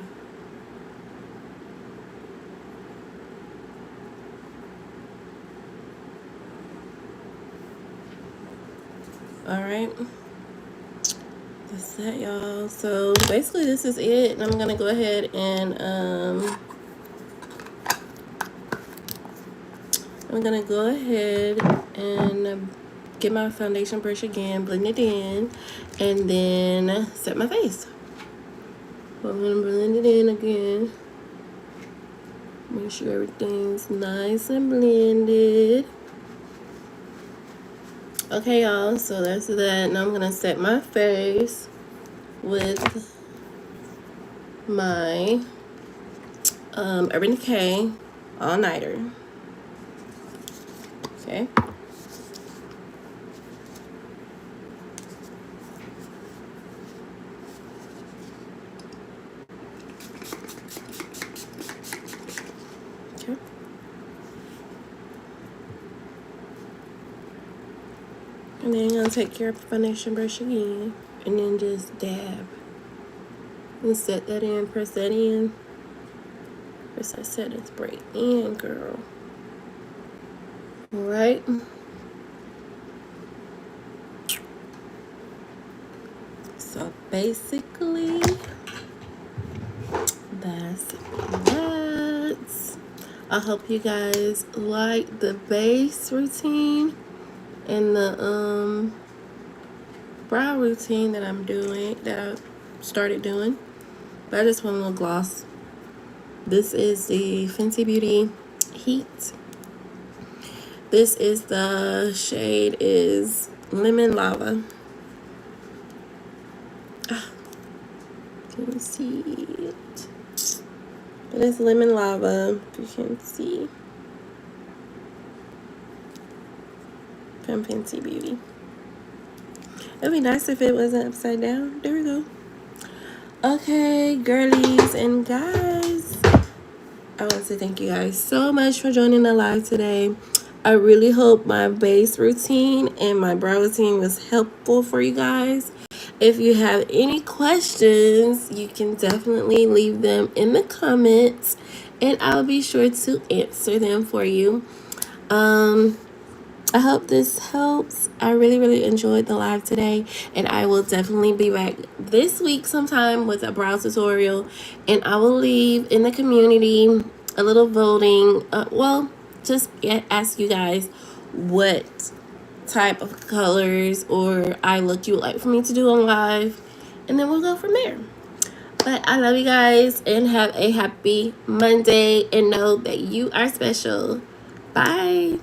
Alright. That's that, y'all. So basically this is it. And I'm gonna go ahead and get my foundation brush again, blend it in, and then set my face. I'm gonna blend it in again. Make sure everything's nice and blended. Okay, y'all, so that's that. Now I'm gonna set my face with my Urban Decay All Nighter. Okay. And then you're gonna take your foundation brush again and then just dab. And set that in, press that in. Press that setting spray in, girl. Alright. So basically, that's that. I hope you guys like the base routine and the brow routine that I'm doing, that I started doing. But I just want a little gloss. This is the Fenty Beauty Heat. This is the shade is Lemon Lava. Can you see it? It is Lemon Lava, if you can see. From Fenty Beauty. It'd be nice if it wasn't upside down. There we go. Okay, girlies and guys. I want to say thank you guys so much for joining the live today. I really hope my base routine and my brow routine was helpful for you guys. If you have any questions, you can definitely leave them in the comments and I'll be sure to answer them for you. I hope this helps. I really enjoyed the live today, and I will definitely be back this week sometime with a brow tutorial, and I will leave in the community a little voting. Well, just ask you guys what type of colors or eye look you would like for me to do on live, and then we'll go from there. But I love you guys, and have a happy Monday, and know that you are special. Bye.